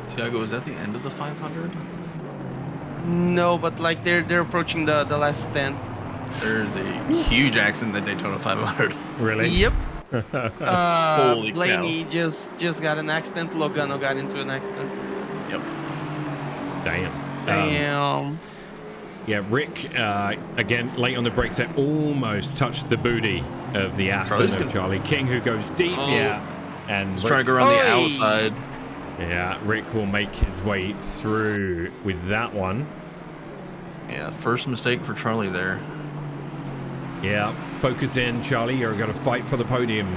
Tiago, is that the end of the 500? No, but like they're approaching the last stand. There's a huge accident at Daytona 500. Really? Yep. Holy Blaney just got an accident. Logano got into an accident. Yep. Damn. Damn. Yeah, Rick, again, late on the brakes there, almost touched the booty of the Aston Charlie's of gonna- Charlie King, who goes deep, Oh. yeah. And He's Rick, trying to go around the Oi! outside. yeah, Rick will make his way through with that one. Yeah, first mistake for Charlie there. Yeah, focus in, Charlie. You're going to fight for the podium.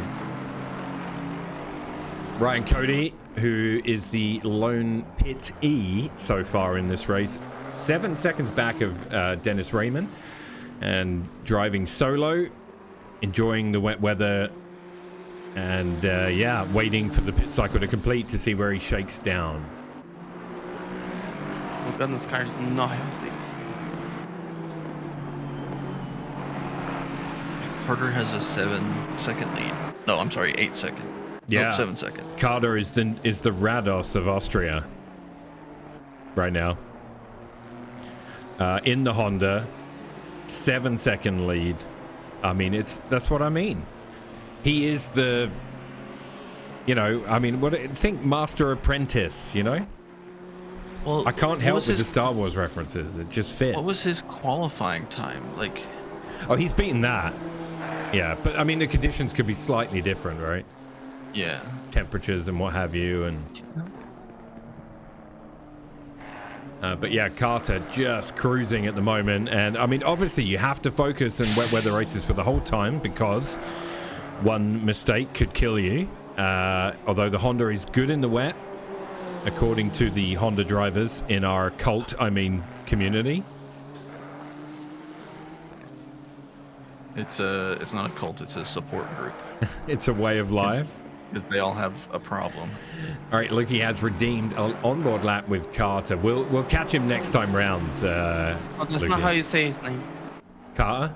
Ryan Cody, who is the lone pit E so far in this race, 7 seconds back of Dennis Raymond, and driving solo, enjoying the wet weather, and waiting for the pit cycle to complete to see where he shakes down. Logano's car is not healthy. Carter has a 7-second lead. No, I'm sorry, 8-second. Yeah. Nope, 7-second. Carter is the Rados of Austria right now. In the Honda, 7-second lead. I mean, that's what I mean. He is the, think Master Apprentice, Well, I can't what help was with his- the Star Wars references. It just fits. What was his qualifying time? Like, Oh, he's beaten that. Yeah, but I mean, the conditions could be slightly different, right? yeah. Temperatures and what have you, and but yeah, Carter just cruising at the moment, and I mean, obviously you have to focus on wet weather races for the whole time because one mistake could kill you. Although the Honda is good in the wet, according to the Honda drivers in our community. It's not a cult, it's a support group. It's a way of life. Because they all have a problem. All right, Lukey has redeemed an onboard lap with Carter. We'll catch him next time round. Oh, that's Lukey. not how you say his name. Carter?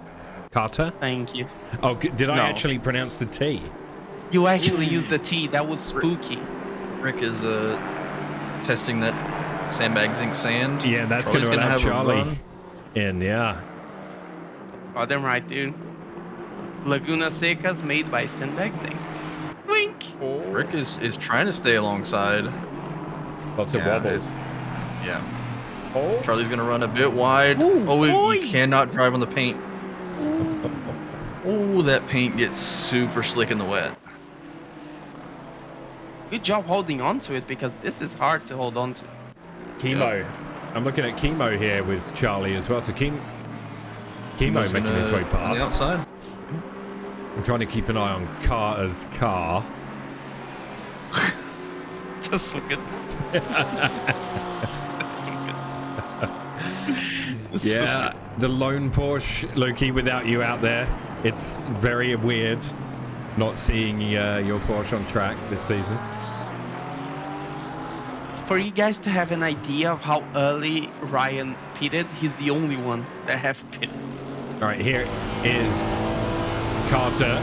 Thank you. Oh, did I No. actually pronounce the T? You actually used the T. That was spooky. Rick is testing that sandbag zinc sand. Yeah, that's going Charlie's to gonna allow have a Charlie run. in, yeah. Goddamn right, dude. Laguna Seca's made by Sandbagsing. Wink. Rick is trying to stay alongside. Lots of wobbles. Yeah. Oh. Charlie's gonna run a bit wide. Ooh, You cannot drive on the paint. Oh, that paint gets super slick in the wet. Good job holding on to it because this is hard to hold on to. Chemo. Yep. I'm looking at Chemo here with Charlie as well. So Chemo making his way past. On the outside. I'm trying to keep an eye on Carter's car. That's so good. Yeah, the lone Porsche, Loki, without you out there. It's very weird not seeing your Porsche on track this season. For you guys to have an idea of how early Ryan pitted, he's the only one that have pitted. All right, here is Carter,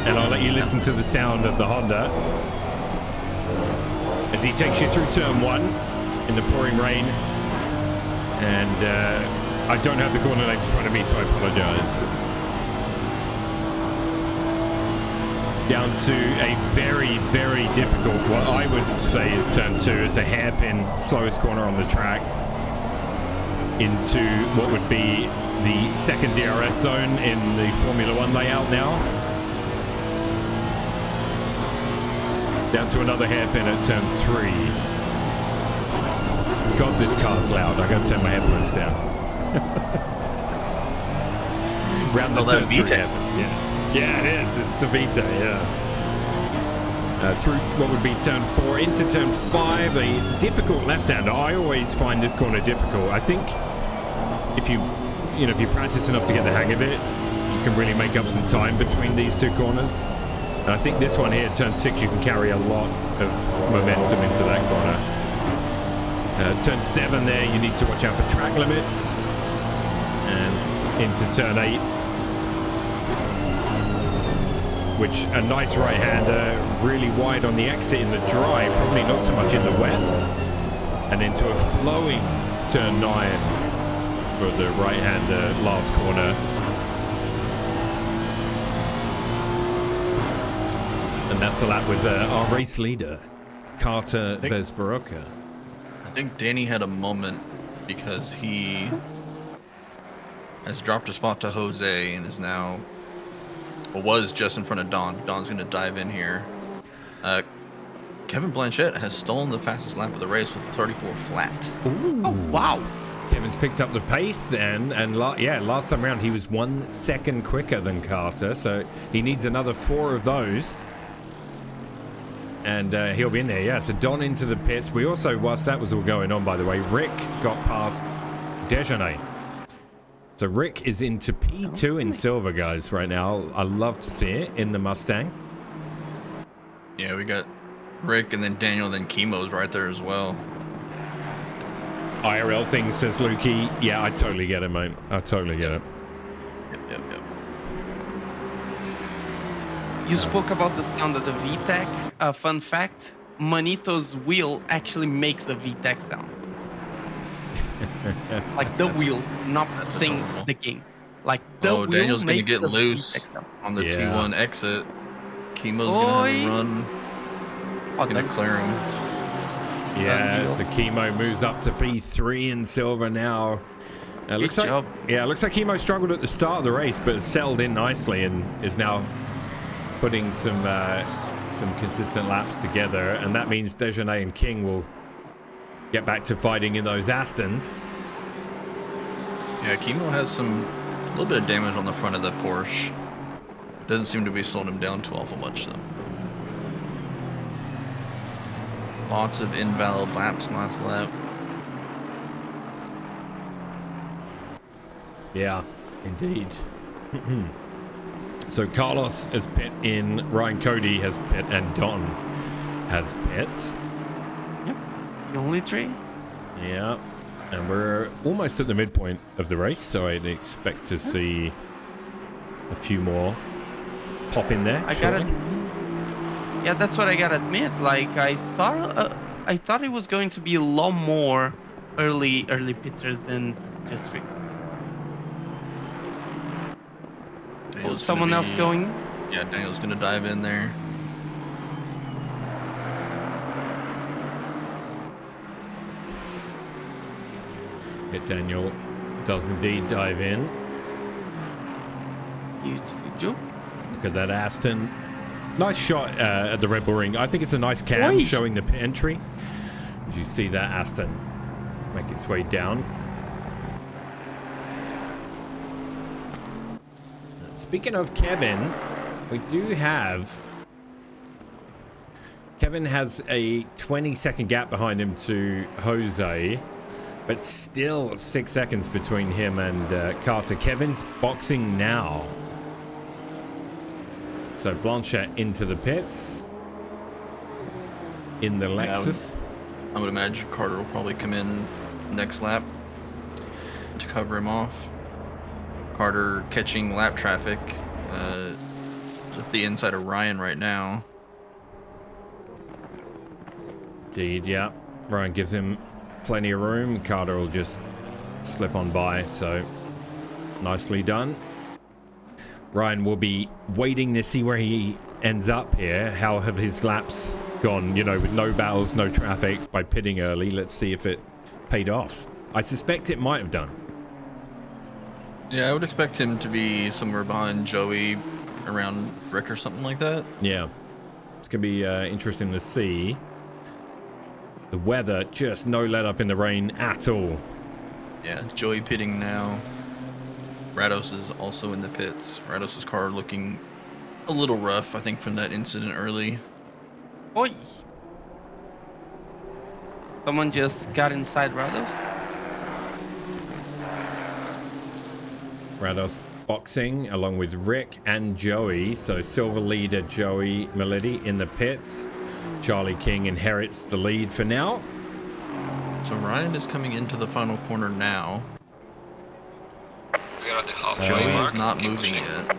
and I'll let you listen to the sound of the Honda as he takes you through turn 1 in the pouring rain. And I don't have the corner names in front of me, so I apologize. Down to a very, very difficult, what I would say is turn 2. It's a hairpin, slowest corner on the track into what would be the second DRS zone in the Formula 1 layout now. Down to another hairpin at turn 3. God, this car's loud. I gotta turn my headphones down. Round the turn 3 hairpin. Yeah, it is. It's the Vita, yeah. Through what would be turn 4 into turn 5, a difficult left-hander. I always find this corner difficult. I think if you practice enough to get the hang of it, you can really make up some time between these two corners. And I think this one here, turn 6, you can carry a lot of momentum into that corner. Turn 7 there, you need to watch out for track limits. And into turn 8, which a nice right-hander, really wide on the exit in the dry, probably not so much in the wet. And into a flowing turn 9 for the right-hander last corner. And that's a lap with our race leader, Carter Bezbaroka. I think Danny had a moment because he has dropped a spot to Jose and is now, or was just in front of Don. Don's going to dive in here. Kevin Blanchette has stolen the fastest lap of the race with a 34 flat. Ooh. Oh, wow. Kevin's picked up the pace then, and last time around he was 1 second quicker than Carter, so he needs another 4 of those. And he'll be in there, yeah. So Don into the pits. We also, whilst that was all going on, by the way, Rick got past Dejanay. So Rick is into P2 in silver, guys, right now. I love to see it in the Mustang. Yeah, we got Rick and then Daniel, then Chemo's right there as well. IRL thing, says Lukey. Yeah, I totally get it, mate. I totally get it. Yep. You spoke about the sound of the VTEC. Fun fact, Manito's wheel actually makes a VTEC sound. Like the wheel, not saying the game. Like the wheel Daniel's going to makes get the loose VTEC sound. on the T1 exit. Chemo's going to have a run. It's going to clear him. Yeah, so Chemo moves up to P3 in silver now. Looks like Chemo struggled at the start of the race, but has settled in nicely and is now putting some consistent laps together, and that means Dejanay and King will get back to fighting in those Astons. Yeah, Chemo has a little bit of damage on the front of the Porsche. Doesn't seem to be slowing him down too awful much though. Lots of invalid laps last lap. Yeah, indeed. So Carlos has pit in, Ryan Cody has pit, and Don has pit. Yep, the only 3. Yeah, and we're almost at the midpoint of the race, so I'd expect to see a few more pop in there. Yeah, that's what I gotta admit. Like I thought it was going to be a lot more early pitters than just 3. Daniel's someone else going. Yeah, Daniel's gonna dive in there. Yeah, Daniel does indeed dive in. Beautiful job. Look at that Aston. Nice shot at the Red Bull Ring. I think it's a nice cam Oi. showing the pit entry. As you see that Aston make its way down. Speaking of Kevin, we do have... Kevin has a 20-second gap behind him to Jose, but still 6 seconds between him and Carter. Kevin's boxing now. So Blanchett into the pits in the Lexus. I would imagine Carter will probably come in next lap to cover him off. Carter catching lap traffic at the inside of Ryan right now. Indeed, yeah. Ryan gives him plenty of room. Carter will just slip on by, so nicely done. Ryan will be waiting to see where he ends up here. How have his laps gone, you know, with no battles, no traffic, by pitting early? Let's see if it paid off. I suspect it might have done. Yeah, I would expect him to be somewhere behind Joey, around Rick or something like that. Yeah. It's going to be interesting to see. The weather, just no let up in the rain at all. Yeah, Joey pitting now. Rados is also in the pits. Rados' car looking a little rough, I think, from that incident early. Oi! Someone just got inside Rados. Rados boxing along with Rick and Joey. So silver leader Joey Melody in the pits. Charlie King inherits the lead for now. So Ryan is coming into the final corner now. We are at the halfway Joey mark. is not Keep moving pushing. yet.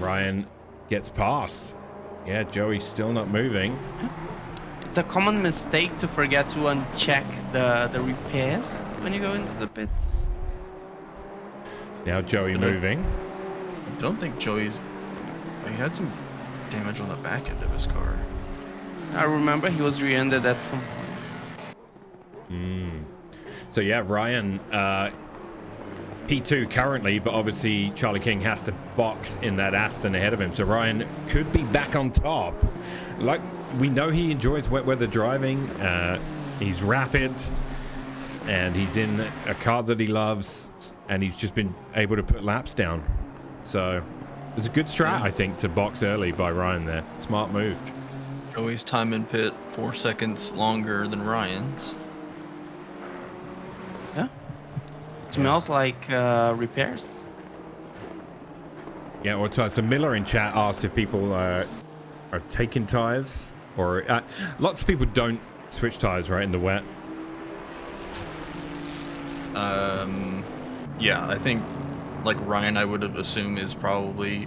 Ryan gets past. Yeah, Joey's still not moving. It's a common mistake to forget to uncheck the repairs when you go into the pits. Now Joey moving. I don't think Joey's... He had some damage on the back end of his car. I remember he was rear-ended at some point. So yeah, Ryan P2 currently, but obviously Charlie King has to box in that Aston ahead of him. So Ryan could be back on top. Like, we know he enjoys wet weather driving. He's rapid and he's in a car that he loves, and he's just been able to put laps down. So it's a good strat, I think, to box early by Ryan there. Smart move. Joey's time in pit 4 seconds longer than Ryan's. Yeah. It smells like repairs. Yeah, well, so Miller in chat asked if people are taking tires, or lots of people don't switch tires, right, in the wet. Yeah, I think, like, Ryan, I would assume, is probably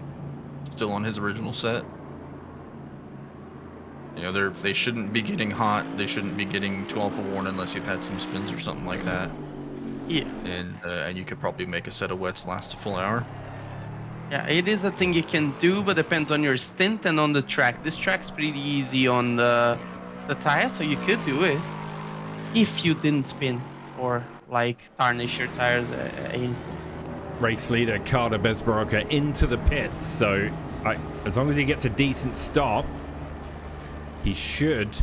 still on his original set. You know, they shouldn't be getting hot. They shouldn't be getting too awful worn unless you've had some spins or something like that. Yeah. And you could probably make a set of wets last a full hour. Yeah, it is a thing you can do, but depends on your stint and on the track. This track's pretty easy on the tires, so you could do it if you didn't spin or like tarnish your tires. Race leader Carter Bezbaroka into the pits. So as long as he gets a decent stop, he should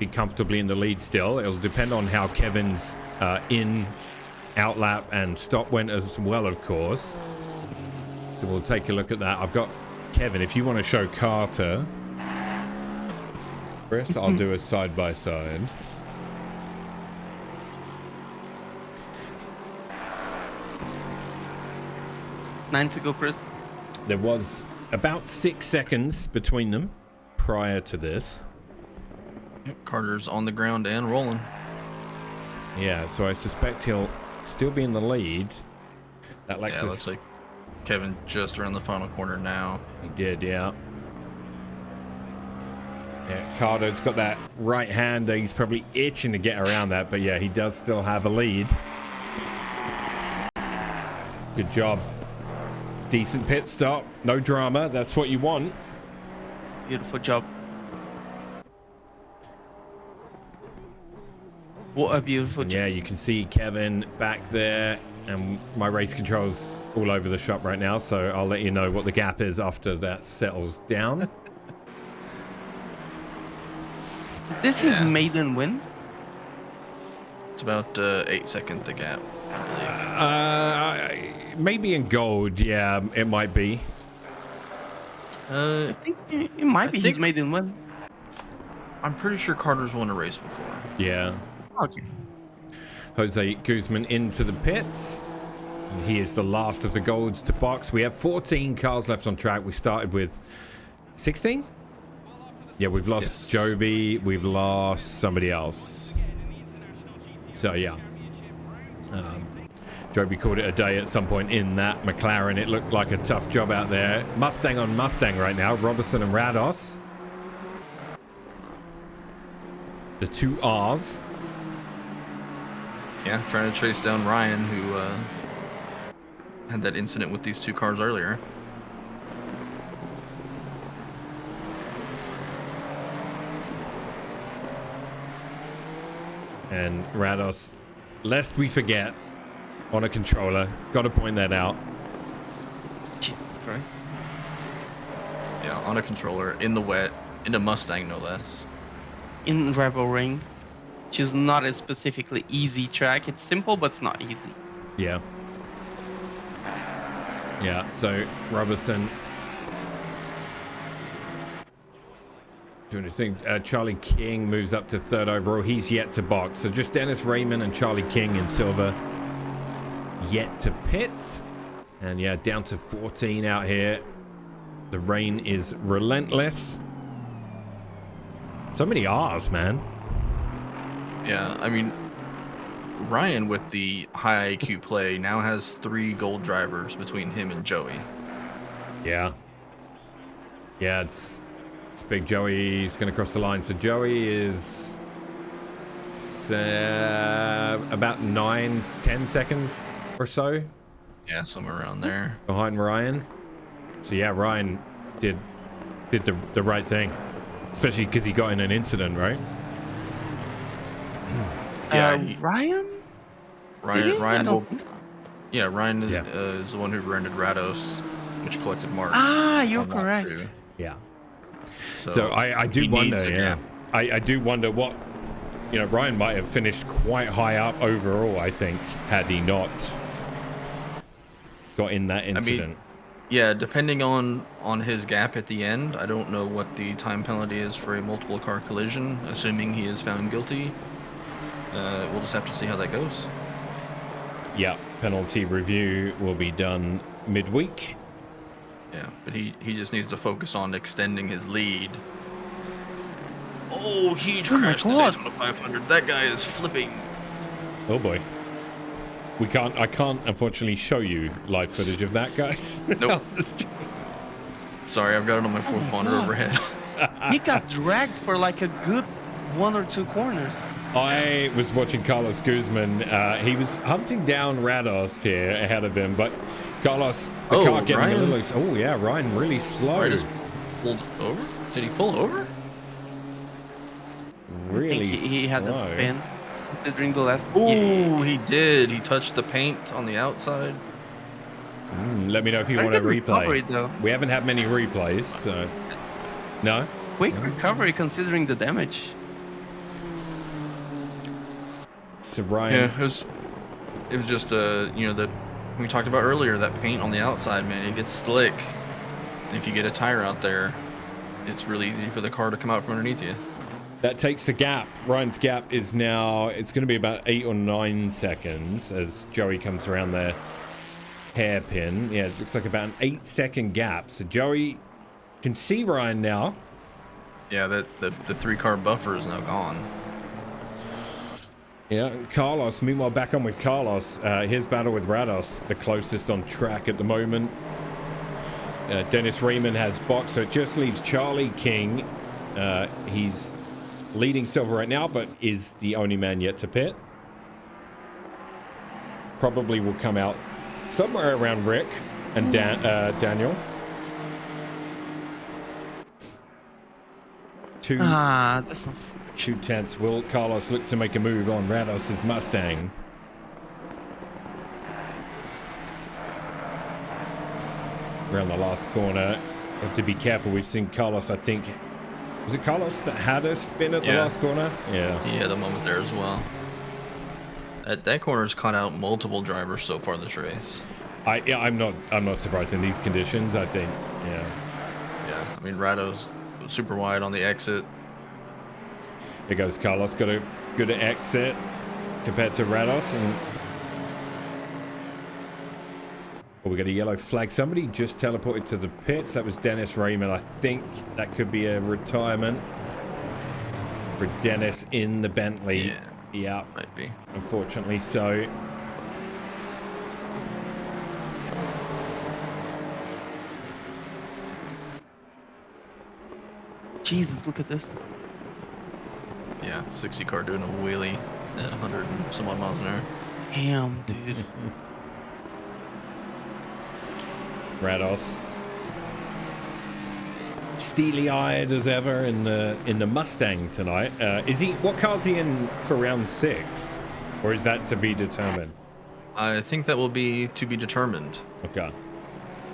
be comfortably in the lead still. It'll depend on how Kevin's out lap and stop went as well, of course. So we'll take a look at that. I've got Kevin. If you want to show Carter, Chris, I'll do a side by side. Nine to go, Chris. There was about 6 seconds between them prior to this. Yep, Carter's on the ground and rolling. Yeah, so I suspect he'll still be in the lead. That Lexus... Yeah, looks like Kevin just around the final corner now. He did, yeah. Yeah, Carter's got that right hand. He's probably itching to get around that, but yeah, he does still have a lead. Good job. decent pit stop. No drama. That's what you want. Beautiful job. What a beautiful And job. yeah, you can see Kevin back there, and my race control's all over the shop right now, so I'll let you know what the gap is after that settles down. Is this his maiden win? It's about 8 seconds the gap, I believe. Maybe in gold, yeah, it might be. I think it might be his maiden win. I'm pretty sure Carter's won a race before. Yeah. Okay. Jose Guzman into the pits. And he is the last of the golds to box. We have 14 cars left on track. We started with 16? Yeah, we've lost Joby. We've lost somebody else. So, yeah. Joby called it a day at some point in that McLaren. It looked like a tough job out there. Mustang on Mustang right now. Robertson and Rados. The two R's. Yeah, trying to chase down Ryan, who had that incident with these two cars earlier. And Rados, lest we forget, on a controller. Got to point that out. Jesus Christ. Yeah, on a controller, in the wet, in a Mustang, no less. In Rebel Ring, which is not a specifically easy track. It's simple, but it's not easy. Yeah. Yeah, so Robertson doing his thing. Charlie King moves up to third overall. He's yet to box. So just Dennis Raymond and Charlie King in silver yet to pit. And yeah, down to 14 out here. The rain is relentless. So many R's, man. Yeah, I mean, Ryan with the high IQ play now has 3 gold drivers between him and Joey. Yeah. Yeah, it's big. Joey's going to cross the line. So Joey is about 9-10 seconds or so. Yeah, somewhere around there. Behind Ryan. So yeah, Ryan did the right thing. Especially because he got in an incident, right? Yeah, Ryan? Ryan will. Think so. Yeah, Ryan is the one who rented Rados, which collected Mark. Ah, you're correct. Yeah. So I do wonder, yeah. I do wonder what, you know, Ryan might have finished quite high up overall, I think, had he not got in that incident. I mean, yeah, depending on his gap at the end, I don't know what the time penalty is for a multiple car collision, assuming he is found guilty. We'll just have to see how that goes. Yeah, penalty review will be done midweek. Yeah, but he just needs to focus on extending his lead. Oh, he crashed the Daytona 500. That guy is flipping. Oh boy. I can't unfortunately show you live footage of that, guys. Nope. Sorry, I've got it on my fourth monitor overhead. He got dragged for like a good 1 or 2 corners. I was watching Carlos Guzman. He was hunting down Rados here ahead of him, but Carlos, the car getting Ryan? a little... Oh, yeah, Ryan really slow. Ryan just pulled over? Did he pull over? Really I think he had a spin, considering the last... Oh, he did. He touched the paint on the outside. Let me know if you Very want to good recovery, replay. though. We haven't had many replays, so... No? Quick recovery considering the damage. To Ryan. Yeah, it was just you know, that we talked about earlier, that paint on the outside, man, it gets slick. And if you get a tire out there, it's really easy for the car to come out from underneath you. That takes the gap. Ryan's gap is now, it's going to be about 8 or 9 seconds as Joey comes around the hairpin. Yeah, it looks like about an 8-second gap. So Joey can see Ryan now. Yeah, the 3-car buffer is now gone. Yeah, Carlos, meanwhile, back on with Carlos. His battle with Rados, the closest on track at the moment. Dennis Raymond has boxed, so it just leaves Charlie King. He's leading silver right now, but is the only man yet to pit. Probably will come out somewhere around Rick And Daniel. That's not 2 tenths. Will Carlos look to make a move on Rados' Mustang? Around the last corner. Have to be careful. We've seen Carlos, I think. Was it Carlos that had a spin at the last corner? Yeah. He had a moment there as well. That corner's caught out multiple drivers so far this race. I'm not surprised in these conditions, I think. Yeah. Yeah. I mean, Rado's super wide on the exit. Here goes Carlos. Got a good exit compared to Rados. And we got a yellow flag. Somebody just teleported to the pits. That was Dennis Raymond. I think that could be a retirement for Dennis in the Bentley. Yeah. Might be. Unfortunately so. Jesus, look at this. Yeah, 60 car doing a wheelie at 100 and some odd miles an hour. Damn, dude. Rados, steely-eyed as ever in the Mustang tonight. Is he? What car's he in for round 6, or is that to be determined? I think that will be to be determined. Okay.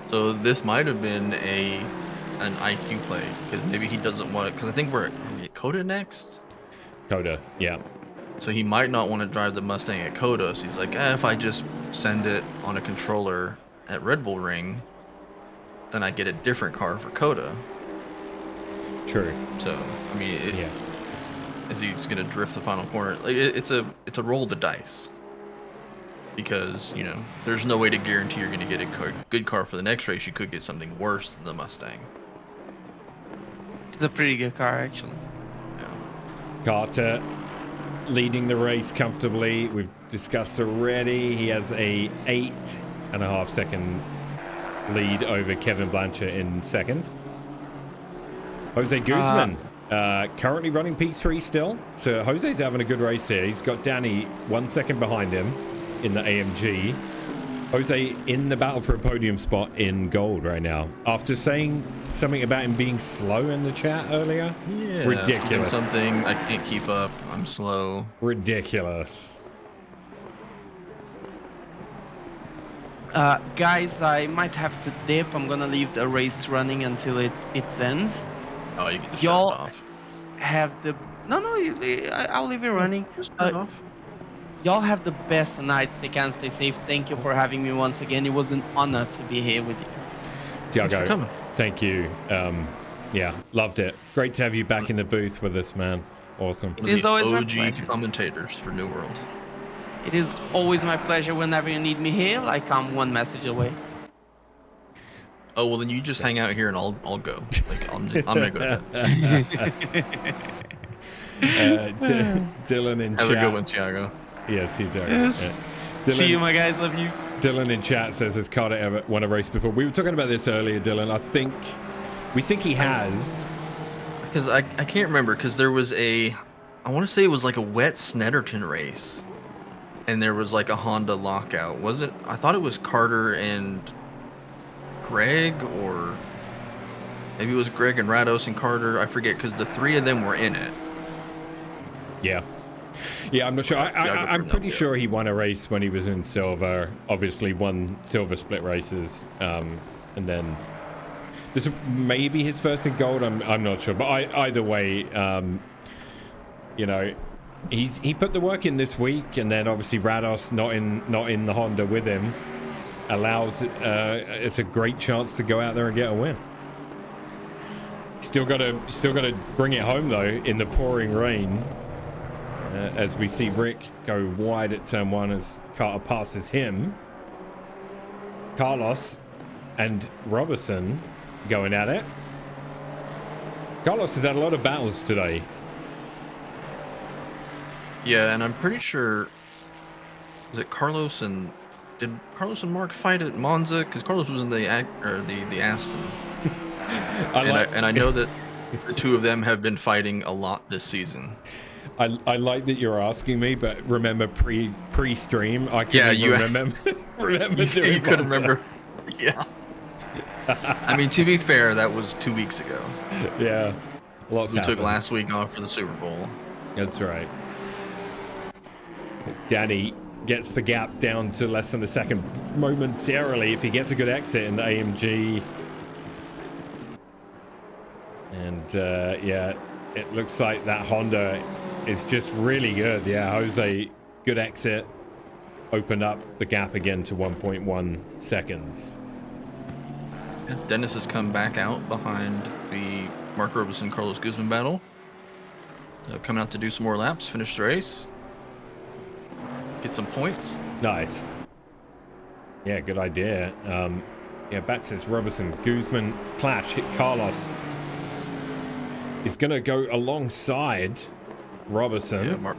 So this might have been an IQ play because maybe he doesn't want it. Because I think we're at Coda next. Coda, yeah. So he might not want to drive the Mustang at Coda. So he's like, if I just send it on a controller at Red Bull Ring, then I get a different car for Coda. True. So I mean, is he just gonna drift the final corner? Like it's a roll of the dice. Because there's no way to guarantee you're gonna get a good car for the next race. You could get something worse than the Mustang. It's a pretty good car, actually. Yeah. Carter leading the race comfortably. We've discussed already. He has a 8.5 second lead over Kevin Blanchard in second. Jose Guzman currently running P3 still. So Jose's having a good race here. He's got Danny 1 second behind him in the AMG. Jose in the battle for a podium spot in gold right now. After saying something about him being slow in the chat earlier. Yeah. Ridiculous. Something I can't keep up. I'm slow. Ridiculous. Guys, I might have to dip. I'm gonna leave the race running until its end. Oh, you can just Y'all shut it off. have the I'll leave it running. Just turn it off. Y'all have the best night. Stay calm, stay safe. Thank you for having me once again. It was an honor to be here with you. Tiago, thank you. Yeah, loved it. Great to have you back in the booth with us, man. Awesome. It is always my OG pleasure. commentators for New World. It is always my pleasure whenever you need me here. Like I'm one message away. Oh well, then you just hang out here and I'll go. Like I'm gonna go to bed. Dylan in Have chat. a good one, Tiago. Yes, you do. Yes. Yeah. Dylan, See you, my guys. Love you. Dylan in chat says, has Carter ever won a race before? We were talking about this earlier, Dylan. We think he has. Because I can't remember, because there was I want to say it was like a wet Snetterton race. And there was like a Honda lockout. Was it? I thought it was Carter and Greg, or maybe it was Greg and Rados and Carter. I forget, because the three of them were in it. Yeah. Yeah, I'm not sure. I'm pretty sure he won a race when he was in silver. Obviously, won silver split races, and then this maybe his first in gold. I'm not sure, but either way, he put the work in this week, and then obviously Rados not in the Honda with him allows it's a great chance to go out there and get a win. Still got to bring it home though in the pouring rain. As we see Rick go wide at turn 1 as Carter passes him. Carlos and Robertson going at it. Carlos has had a lot of battles today. Yeah, and I'm pretty sure, was it Carlos and did Carlos and Mark fight at Monza? Because Carlos was in the Aston. I know that the two of them have been fighting a lot this season. I like that you're asking me, but remember pre-stream, I can't remember doing you couldn't Monza. remember. Yeah. I mean, to be fair, that was 2 weeks ago. Yeah. Lots We took happened. last week off for the Super Bowl. That's right. Danny gets the gap down to less than a second momentarily if he gets a good exit in the AMG. And yeah, it looks like that Honda is just really good. Yeah, Jose, good exit. Opened up the gap again to 1.1 seconds. Dennis has come back out behind the Mark Roberson Carlos Guzman battle. So coming out to do some more laps, finish the race, get some points. Nice. Yeah, good idea. Yeah, back to this Robertson Guzman clash. Hit Carlos is going to go alongside Robertson. Yeah,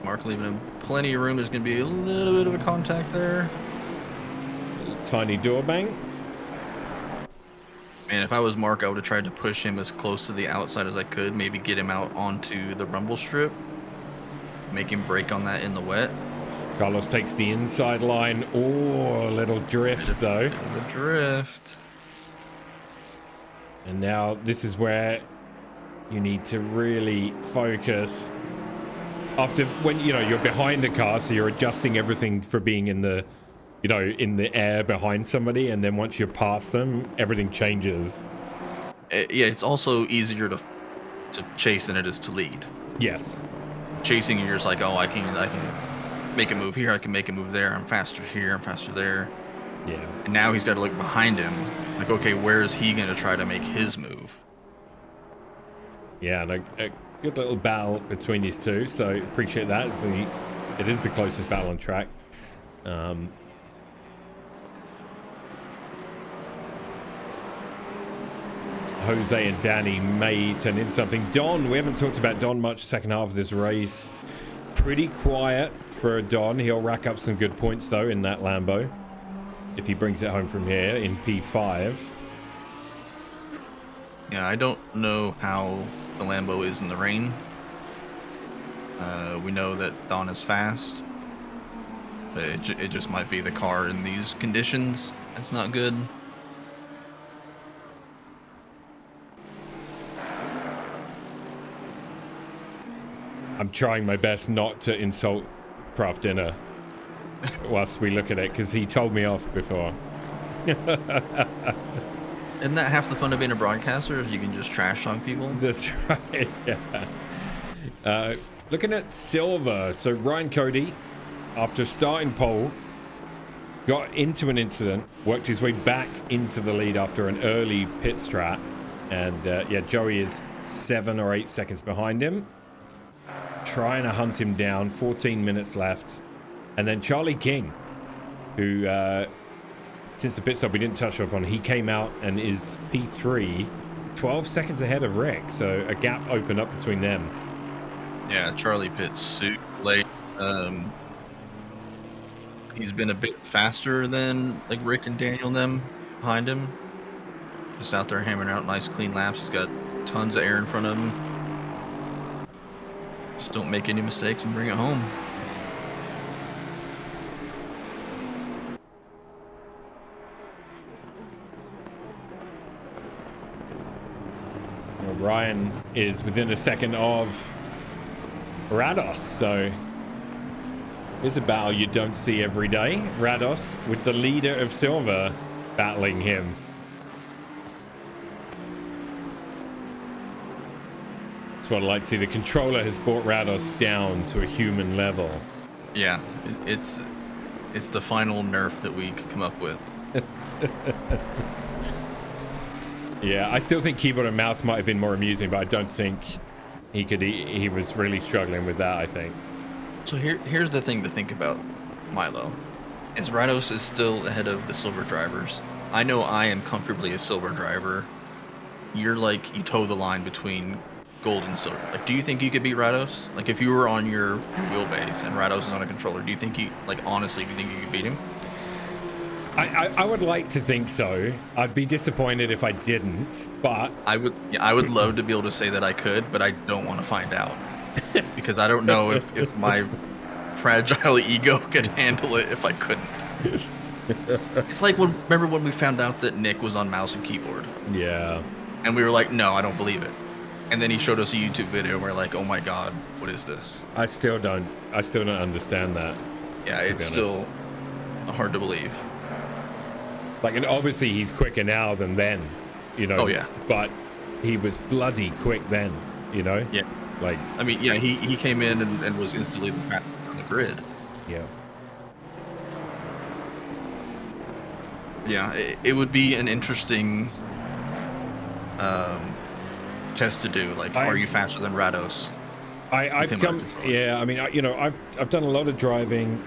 Mark leaving him plenty of room. There's going to be a little bit of a contact there. Little tiny door bang. Man, if I was Mark, I would have tried to push him as close to the outside as I could. Maybe get him out onto the rumble strip. Make him brake on that in the wet. Carlos takes the inside line. Oh, a little drift though. Bit of a drift. And now this is where you need to really focus. After when you're behind the car, so you're adjusting everything for being in the in the air behind somebody, and then once you're past them, everything changes. Yeah, it's also easier to chase than it is to lead. Yes. Chasing, you're just like, oh, I can make a move here, I can make a move there, I'm faster here, I'm faster there. Yeah. And now he's got to look behind him, like, okay, where is he going to try to make his move? Yeah, and a good little battle between these two, so appreciate that. It is the closest battle on track. Jose and Danny may turn into something. Don, we haven't talked about Don much second half of this race. Pretty quiet for Don. He'll rack up some good points though in that Lambo if he brings it home from here in P5. Yeah, I don't know how the Lambo is in the rain. We know that Don is fast, but it just might be the car in these conditions. It's not good. I'm trying my best not to insult Craft Dinner whilst we look at it, because he told me off before. Isn't that half the fun of being a broadcaster, is you can just trash talk people? That's right, yeah. Looking at Silver, so Ryan Cody, after starting pole, got into an incident, worked his way back into the lead after an early pit strat, and yeah, Joey is 7 or 8 seconds behind him. Trying to hunt him down, 14 minutes left. And then Charlie King, who, since the pit stop we didn't touch upon, he came out and is P3, 12 seconds ahead of Rick. So a gap opened up between them. Yeah, Charlie pit super late. He's been a bit faster than like Rick and Daniel and them behind him. Just out there hammering out nice clean laps. He's got tons of air in front of him. Just don't make any mistakes and bring it home. Well, Ryan is within a second of Rados, so here's a battle you don't see every day. Rados with the leader of Silver battling him. That's what I like to see. The controller has brought Rados down to a human level. Yeah, it's the final nerf that we could come up with. Yeah, I still think keyboard and mouse might have been more amusing, but I don't think he was really struggling with that, I think. So here's the thing to think about, Milo. Is Rados is still ahead of the silver drivers. I know I am comfortably a silver driver. You're like, you toe the line between gold and silver. Like, do you think you could beat Rados? Like, if you were on your wheelbase and Rados is on a controller, do you think honestly, do you think you could beat him? I would like to think so. I'd be disappointed if I didn't, but I would love to be able to say that I could, but I don't want to find out. Because I don't know if my fragile ego could handle it if I couldn't. It's like remember when we found out that Nick was on mouse and keyboard, Yeah. and we were like, no, I don't believe it. And then he showed us a YouTube video, and we're like, oh my god, what is this? I still don't understand that. Yeah, it's still hard to believe. Like, and obviously he's quicker now than then, you know. Oh yeah. But he was bloody quick then, you know. Yeah. Like, I mean, yeah, he came in and was instantly the fastest on the grid. yeah. Yeah, it would be an interesting test to do. Like, are you faster than Rados? I've come, yeah. I mean, I've done a lot of driving.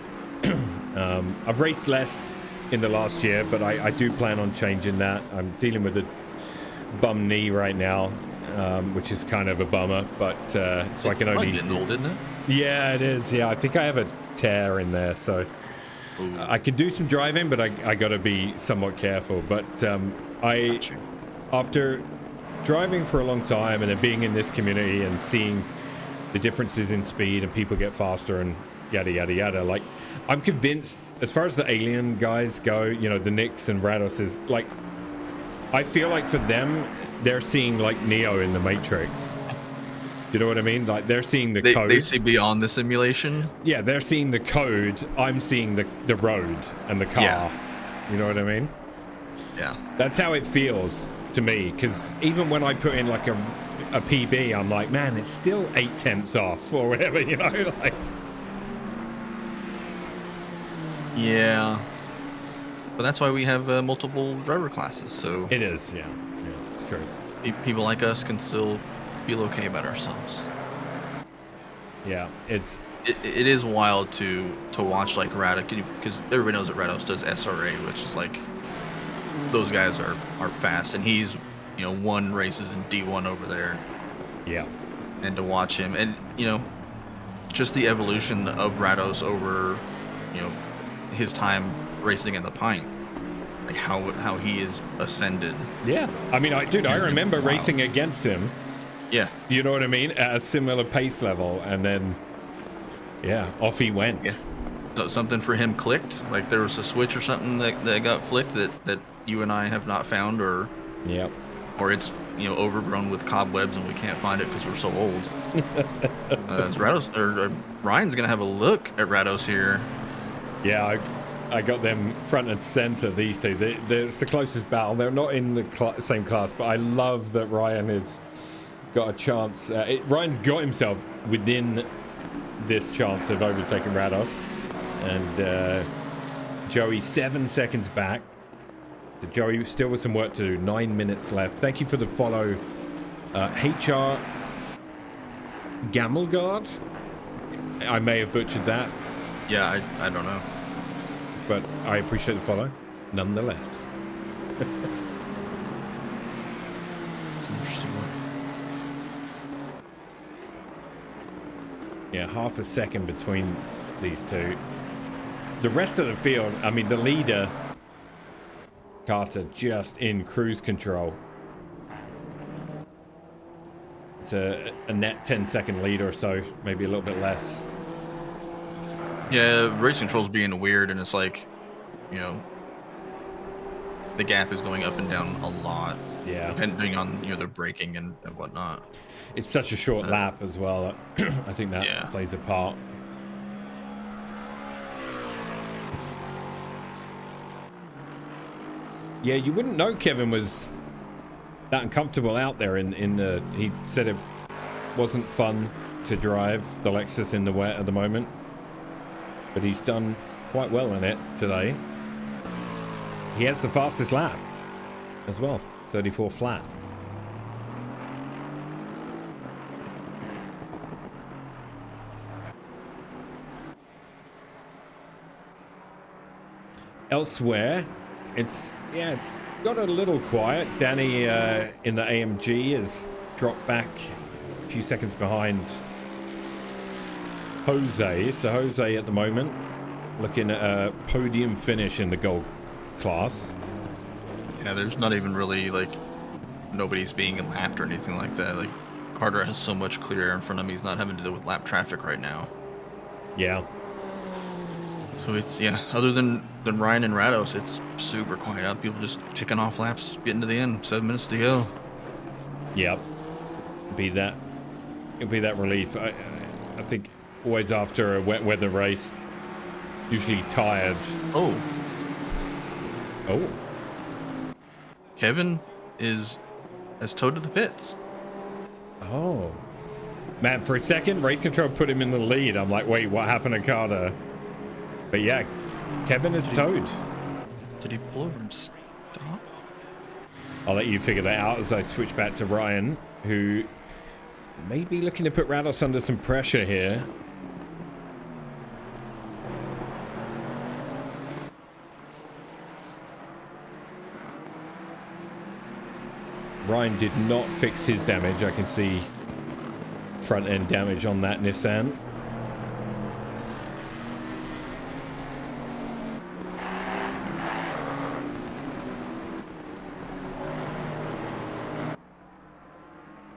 I've raced less in the last year, but I do plan on changing that. I'm dealing with a bum knee right now, which is kind of a bummer. But so I can only. Getting old, isn't it? Yeah, it is. Yeah, I think I have a tear in there, so I can do some driving, but I got to be somewhat careful. But after driving for a long time and then being in this community and seeing the differences in speed and people get faster and yada yada yada, like, I'm convinced as far as the alien guys go, you know, the Nicks and Rados, is like, I feel like for them they're seeing like Neo in the Matrix. You know what I mean? Like, they're seeing the code. They see beyond the simulation. Yeah, they're seeing the code. I'm seeing the road and the car. Yeah. You know what I mean? Yeah. That's how it feels to me, because even when I put in like a PB, I'm like, man, it's still 0.8 off or whatever, you know? Like, yeah. But that's why we have multiple driver classes, so... It is, yeah. Yeah, it's true. People like us can still feel okay about ourselves. Yeah, it is wild to watch, like, Rados, because everybody knows that Rados does SRA, which is like, those guys are fast, and he's, you know, won races in D1 over there. Yeah. And to watch him, and, you know, just the evolution of Rados over, you know, his time racing in the Pint, like how he is ascended. Yeah, I mean, I remember racing against him. Yeah, you know what I mean, at a similar pace level, and then yeah, off he went. Yeah. So something for him clicked, like there was a switch or something that got flicked that you and I have not found, or or it's, you know, overgrown with cobwebs and we can't find it because we're so old. Rados, or Ryan's gonna have a look at Rados here. Yeah, I got them front and center, these two. It's the closest battle. They're not in the same class, but I love that Ryan has got a chance. Ryan's got himself within this chance of overtaking Rados. And Joey 7 seconds back. So Joey still with some work to do. 9 minutes left. Thank you for the follow. HR Gamelgard. I may have butchered that. Yeah, I don't know. But I appreciate the follow, nonetheless. It's an interesting one. Yeah, half a second between these two. The rest of the field, I mean, the leader, Carter, just in cruise control. It's a net 10-second lead or so, maybe a little bit less. Yeah, race control's being weird, and it's like, you know, the gap is going up and down a lot. Yeah. Depending on, you know, the braking and whatnot. It's such a short lap as well. I think that plays a part. Yeah, you wouldn't know Kevin was that uncomfortable out there in the... He said it wasn't fun to drive the Lexus in the wet at the moment. But he's done quite well in it today. He has the fastest lap as well, 34 flat. Elsewhere, it's got a little quiet. Danny in the AMG has dropped back a few seconds behind Jose. So Jose at the moment looking at a podium finish in the gold class. Yeah, there's not even really, like, nobody's being lapped or anything like that. Like, Carter has so much clear air in front of him, he's not having to deal with lap traffic right now. Yeah. So it's, yeah, other than Ryan and Rados, it's super quiet out. People just kicking off laps, getting to the end. 7 minutes to go. Yep. It'll be that relief. I think always after a wet weather race, usually tired. Oh. Oh. Kevin has towed to the pits. Oh. Man, for a second, race control put him in the lead. I'm like, wait, what happened to Carter? But yeah, Kevin is towed. Did he pull over and stop? I'll let you figure that out as I switch back to Ryan, who may be looking to put Rados under some pressure here. Ryan did not fix his damage. I can see front end damage on that Nissan.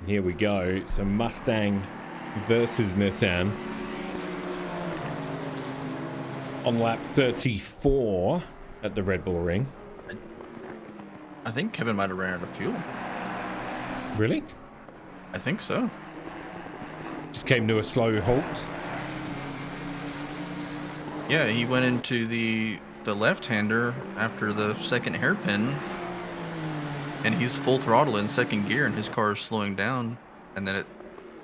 Here we go. So Mustang versus Nissan on lap 34 at the Red Bull Ring. I think Kevin might have ran out of fuel. Really? I think so. Just came to a slow halt. Yeah, he went into the left-hander after the second hairpin, and he's full throttle in second gear, and his car is slowing down, and then it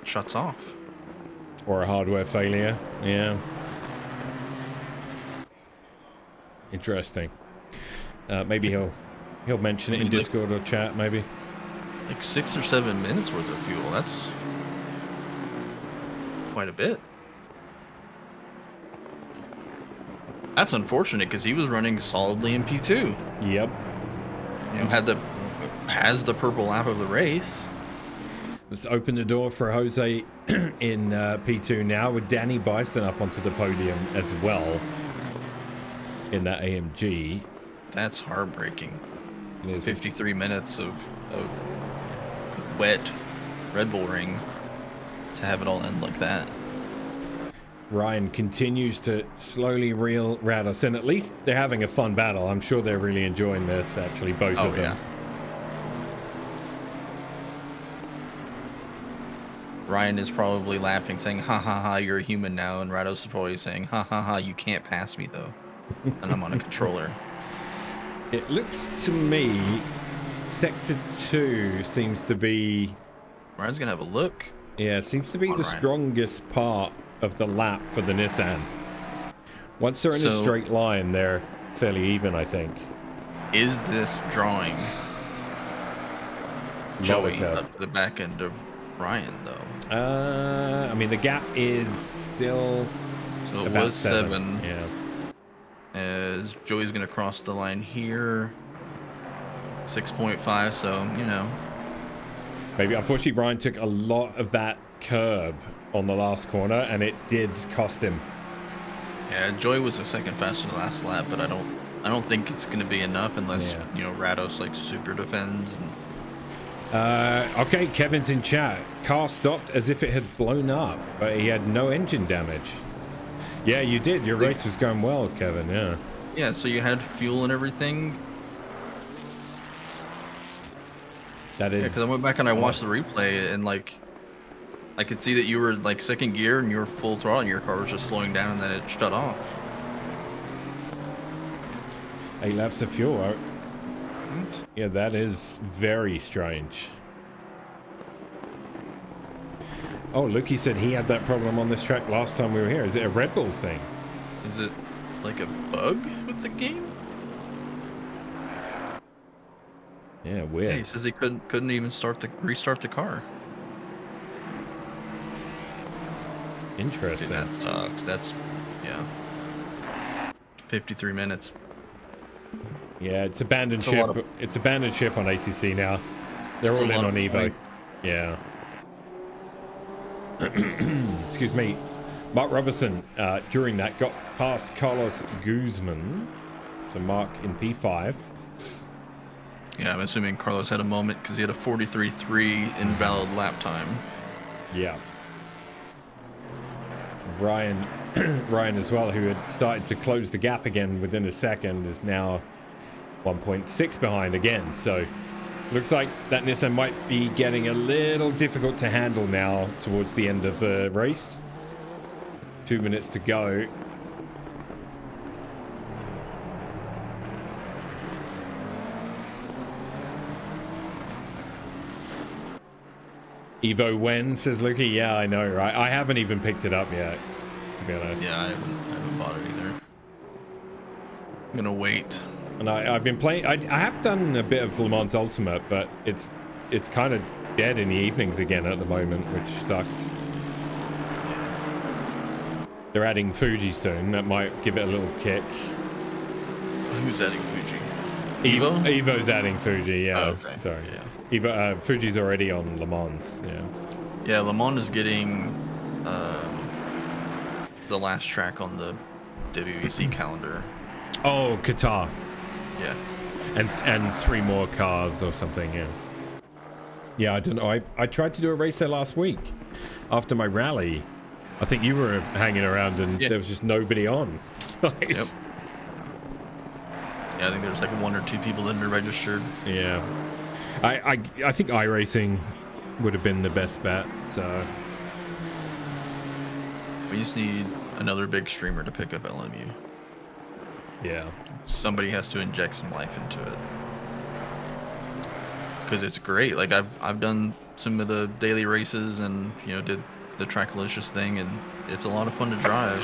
shuts off. Or a hardware failure. Yeah. Interesting. Maybe he'll mention it in Discord or chat, maybe. Like 6 or 7 minutes worth of fuel. That's quite a bit. That's unfortunate because he was running solidly in P2. Yep. You know, has the purple lap of the race. Let's open the door for Jose in P2 now, with Danny Bison up onto the podium as well in that AMG. That's heartbreaking. It is. 53 minutes of wet Red Bull Ring to have it all end like that. Ryan continues to slowly reel Rados, and at least they're having a fun battle. I'm sure they're really enjoying this, actually, both of them. Ryan is probably laughing, saying, ha ha ha, you're a human now, and Rados is probably saying, ha ha ha, you can't pass me though. And I'm on a controller. It looks to me Sector 2 seems to be... Ryan's gonna have a look. Yeah, seems to be the strongest part of the lap for the Nissan. Once they're in a straight line, they're fairly even, I think. Is this drawing Joey up to the back end of Ryan, though? I mean, the gap is still... So it was 7. Yeah. As Joey's gonna cross the line here. 6.5, so, you know. Maybe, unfortunately, Ryan took a lot of that curb on the last corner, and it did cost him. Yeah, Joey was a second faster than the last lap, but I don't think it's gonna be enough unless you know, Rados like super defends. And... okay, Kevin's in chat. Car stopped as if it had blown up, but he had no engine damage. Yeah, you did. Your race was going well, Kevin. Yeah. Yeah, so you had fuel and everything. That is. Yeah, because I went back and I watched the replay, and like, I could see that you were like second gear and you were full throttle, and your car was just slowing down, and then it shut off. 8 laps of fuel. What? Yeah, that is very strange. Oh, Lukey said he had that problem on this track last time we were here. Is it a Red Bull thing? Is it like a bug with the game? Yeah, weird. Yeah, he says he couldn't even restart the car. Interesting. Dude, that sucks. That's 53 minutes. Yeah, it's abandoned ship. It's abandoned ship on ACC now. They're all in on Evo. Points. Yeah. Excuse me. Mark Robertson, during that, got past Carlos Guzman. So Mark in P5. Yeah, I'm assuming Carlos had a moment because he had a 43.3 invalid lap time. Yeah. Ryan Ryan as well, who had started to close the gap again within a second, is now 1.6 behind again. So looks like that Nissan might be getting a little difficult to handle now towards the end of the race. 2 minutes to go. Evo when, says Luki. Yeah, I know, right? I haven't even picked it up yet, to be honest. Yeah, I haven't bought it either. I'm gonna wait. And I've been playing. I have done a bit of Le Mans Ultimate, but it's kind of dead in the evenings again at the moment, which sucks. They're adding Fuji soon. That might give it a little kick. Who's adding Fuji? Evo? Evo's adding Fuji. Yeah. Oh, okay. Sorry. Yeah. Evo, Fuji's already on Le Mans. Yeah. Yeah, Le Mans is getting the last track on the WEC calendar. Oh, Qatar. Yeah. And 3 more cars or something. Yeah. Yeah, I don't know. I tried to do a race there last week after my rally. I think you were hanging around and there was just nobody on. Yep. Yeah, I think there's like 1 or 2 people that are registered. Yeah. I think iRacing would have been the best bet. So we just need another big streamer to pick up LMU. Yeah. Somebody has to inject some life into it. Because it's great. Like I've done some of the daily races and did the Tracklicious thing, and it's a lot of fun to drive.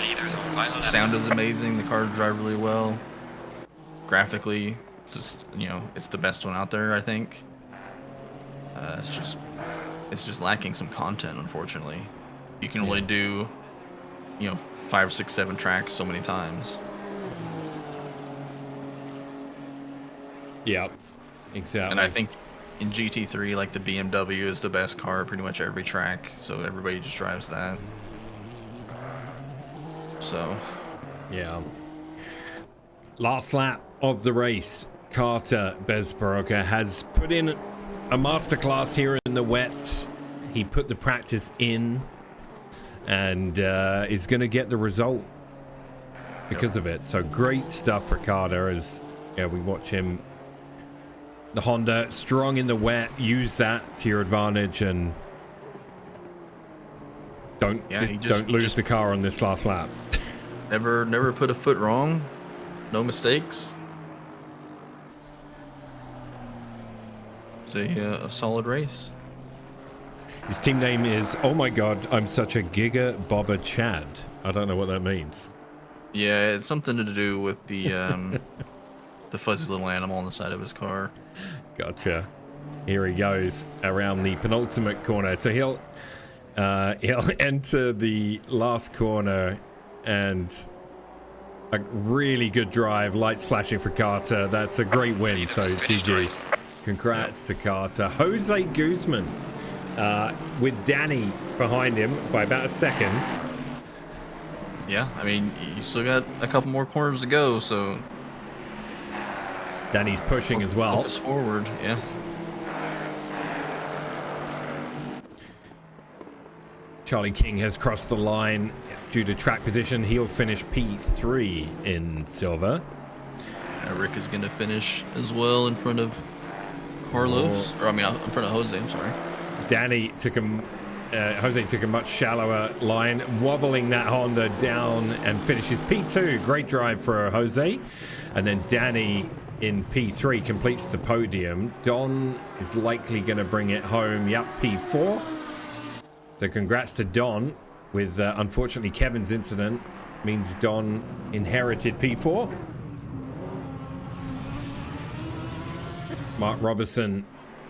Sound is amazing. The cars drive really well. Graphically, it's just it's the best one out there, I think. It's just lacking some content, unfortunately. You can only do 5, 6, 7 tracks so many times. Yeah, exactly. And I think in GT3, like the BMW is the best car pretty much every track, so everybody just drives that. So, yeah. Last lap of the race, Carter Bezbaroka has put in a masterclass here in the wet. He put the practice in and is going to get the result because of it. So great stuff for Carter as we watch him. The Honda strong in the wet. Use that to your advantage and don't lose the car on this last lap. Never put a foot wrong. No mistakes. It's a solid race. His team name is, oh my god, I'm such a Giga Bobber Chad. I don't know what that means. Yeah, it's something to do with the the fuzzy little animal on the side of his car. Gotcha. Here he goes around the penultimate corner. So he'll enter the last corner and a really good drive. Lights flashing for Carter. That's a great win. So GG. Congrats to Carter. Jose Guzman with Danny behind him by about a second. Yeah, I mean, you still got a couple more corners to go, so Danny's pushing as well. Focus forward, yeah. Charlie King has crossed the line due to track position. He'll finish P3 in silver. Rick is going to finish as well in front of Carlos, in front of Jose, I'm sorry. Danny took Jose took a much shallower line, wobbling that Honda down and finishes P2. Great drive for Jose. And then Danny in P3 completes the podium. Don is likely going to bring it home. Yep, P4. So congrats to Don with, unfortunately, Kevin's incident means Don inherited P4. Mark Robertson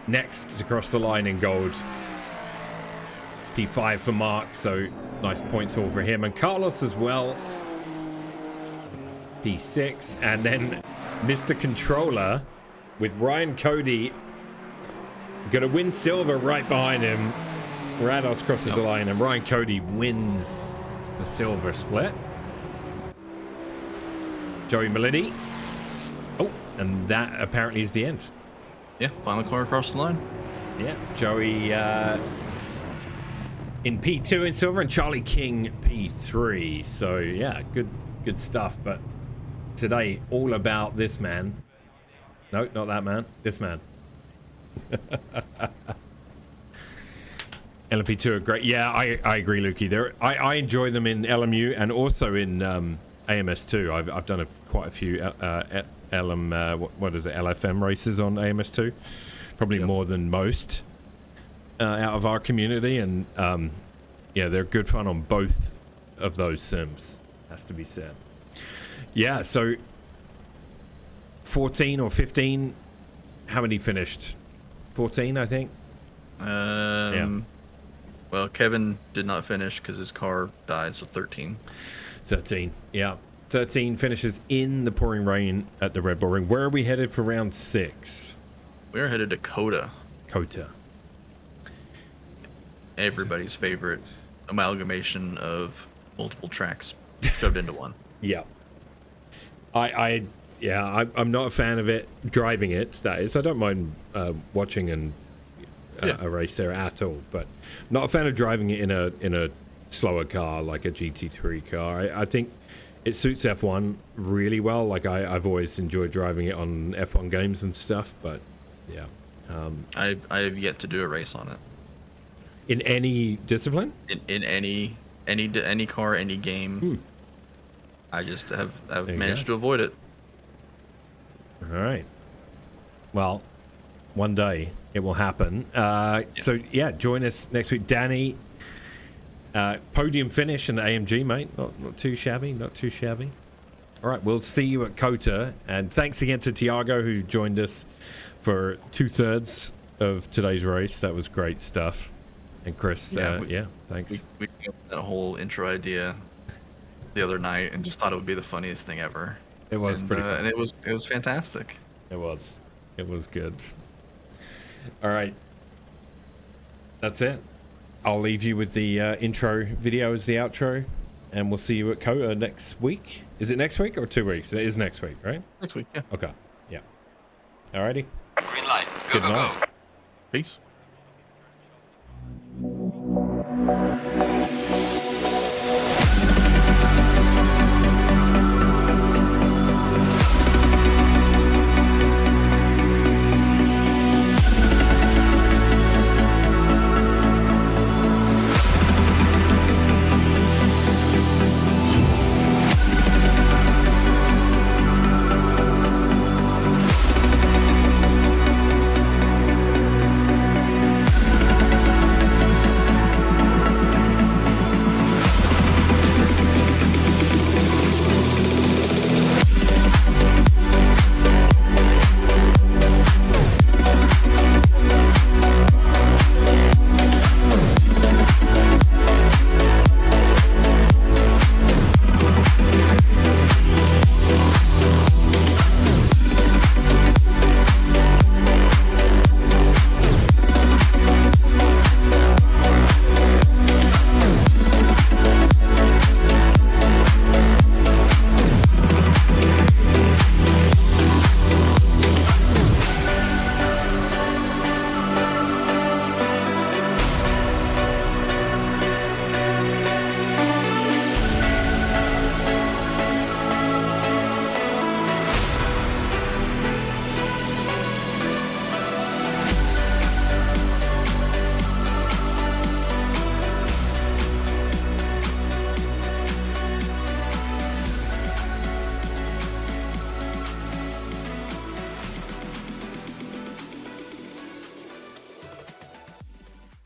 next to cross the line in gold. P5 for Mark, so nice points haul for him. And Carlos as well. P6. And then Mr. Controller with Ryan Cody going to win silver right behind him. Rados crosses the line and Ryan Cody wins the silver split. Joey Malini. Oh, and that apparently is the end. Yeah, final car across the line. Yeah, Joey in P2 in silver and Charlie King P3. So yeah, good stuff. But today, all about this man. No, not that man. This man. LMP2 are great. Yeah, I agree, Lukey. I enjoy them in LMU and also in AMS2. I've done quite a few LFM races on AMS2. Probably more than most out of our community, and yeah, they're good fun on both of those sims, has to be said. Yeah, so 14 or 15, how many finished? 14, I think. Yeah. Well, Kevin did not finish because his car died, so 13. 13, yeah. 13 finishes in the pouring rain at the Red Bull Ring. Where are we headed for round 6? We're headed to Coda. Kota. Everybody's favorite amalgamation of multiple tracks shoved into one. Yeah. I'm not a fan of it, driving it, that is. I don't mind watching and a race there at all, but not a fan of driving it in a slower car like a GT3 car. I think it suits F1 really well. Like I've always enjoyed driving it on F1 games and stuff, but yeah. I have yet to do a race on it. In any discipline? In any car, any game. I just have managed to avoid it. All right. Well, one day it will happen. So yeah, join us next week, Danny. Podium finish in the AMG, mate. Not too shabby. Not too shabby. All right, we'll see you at Kota, and thanks again to Tiago who joined us for 2/3 of today's race. That was great stuff. And Chris, thanks. We came up with that whole intro idea the other night and just thought it would be the funniest thing ever. It was pretty fun. And it was fantastic. It was good. All right, that's it. I'll leave you with the intro video as the outro, and we'll see you at Kota next week. Is it next week or 2 weeks? It is next week, right? Next week, yeah. Okay, yeah. Alrighty. Green light. Go, Good go, night. go. Peace.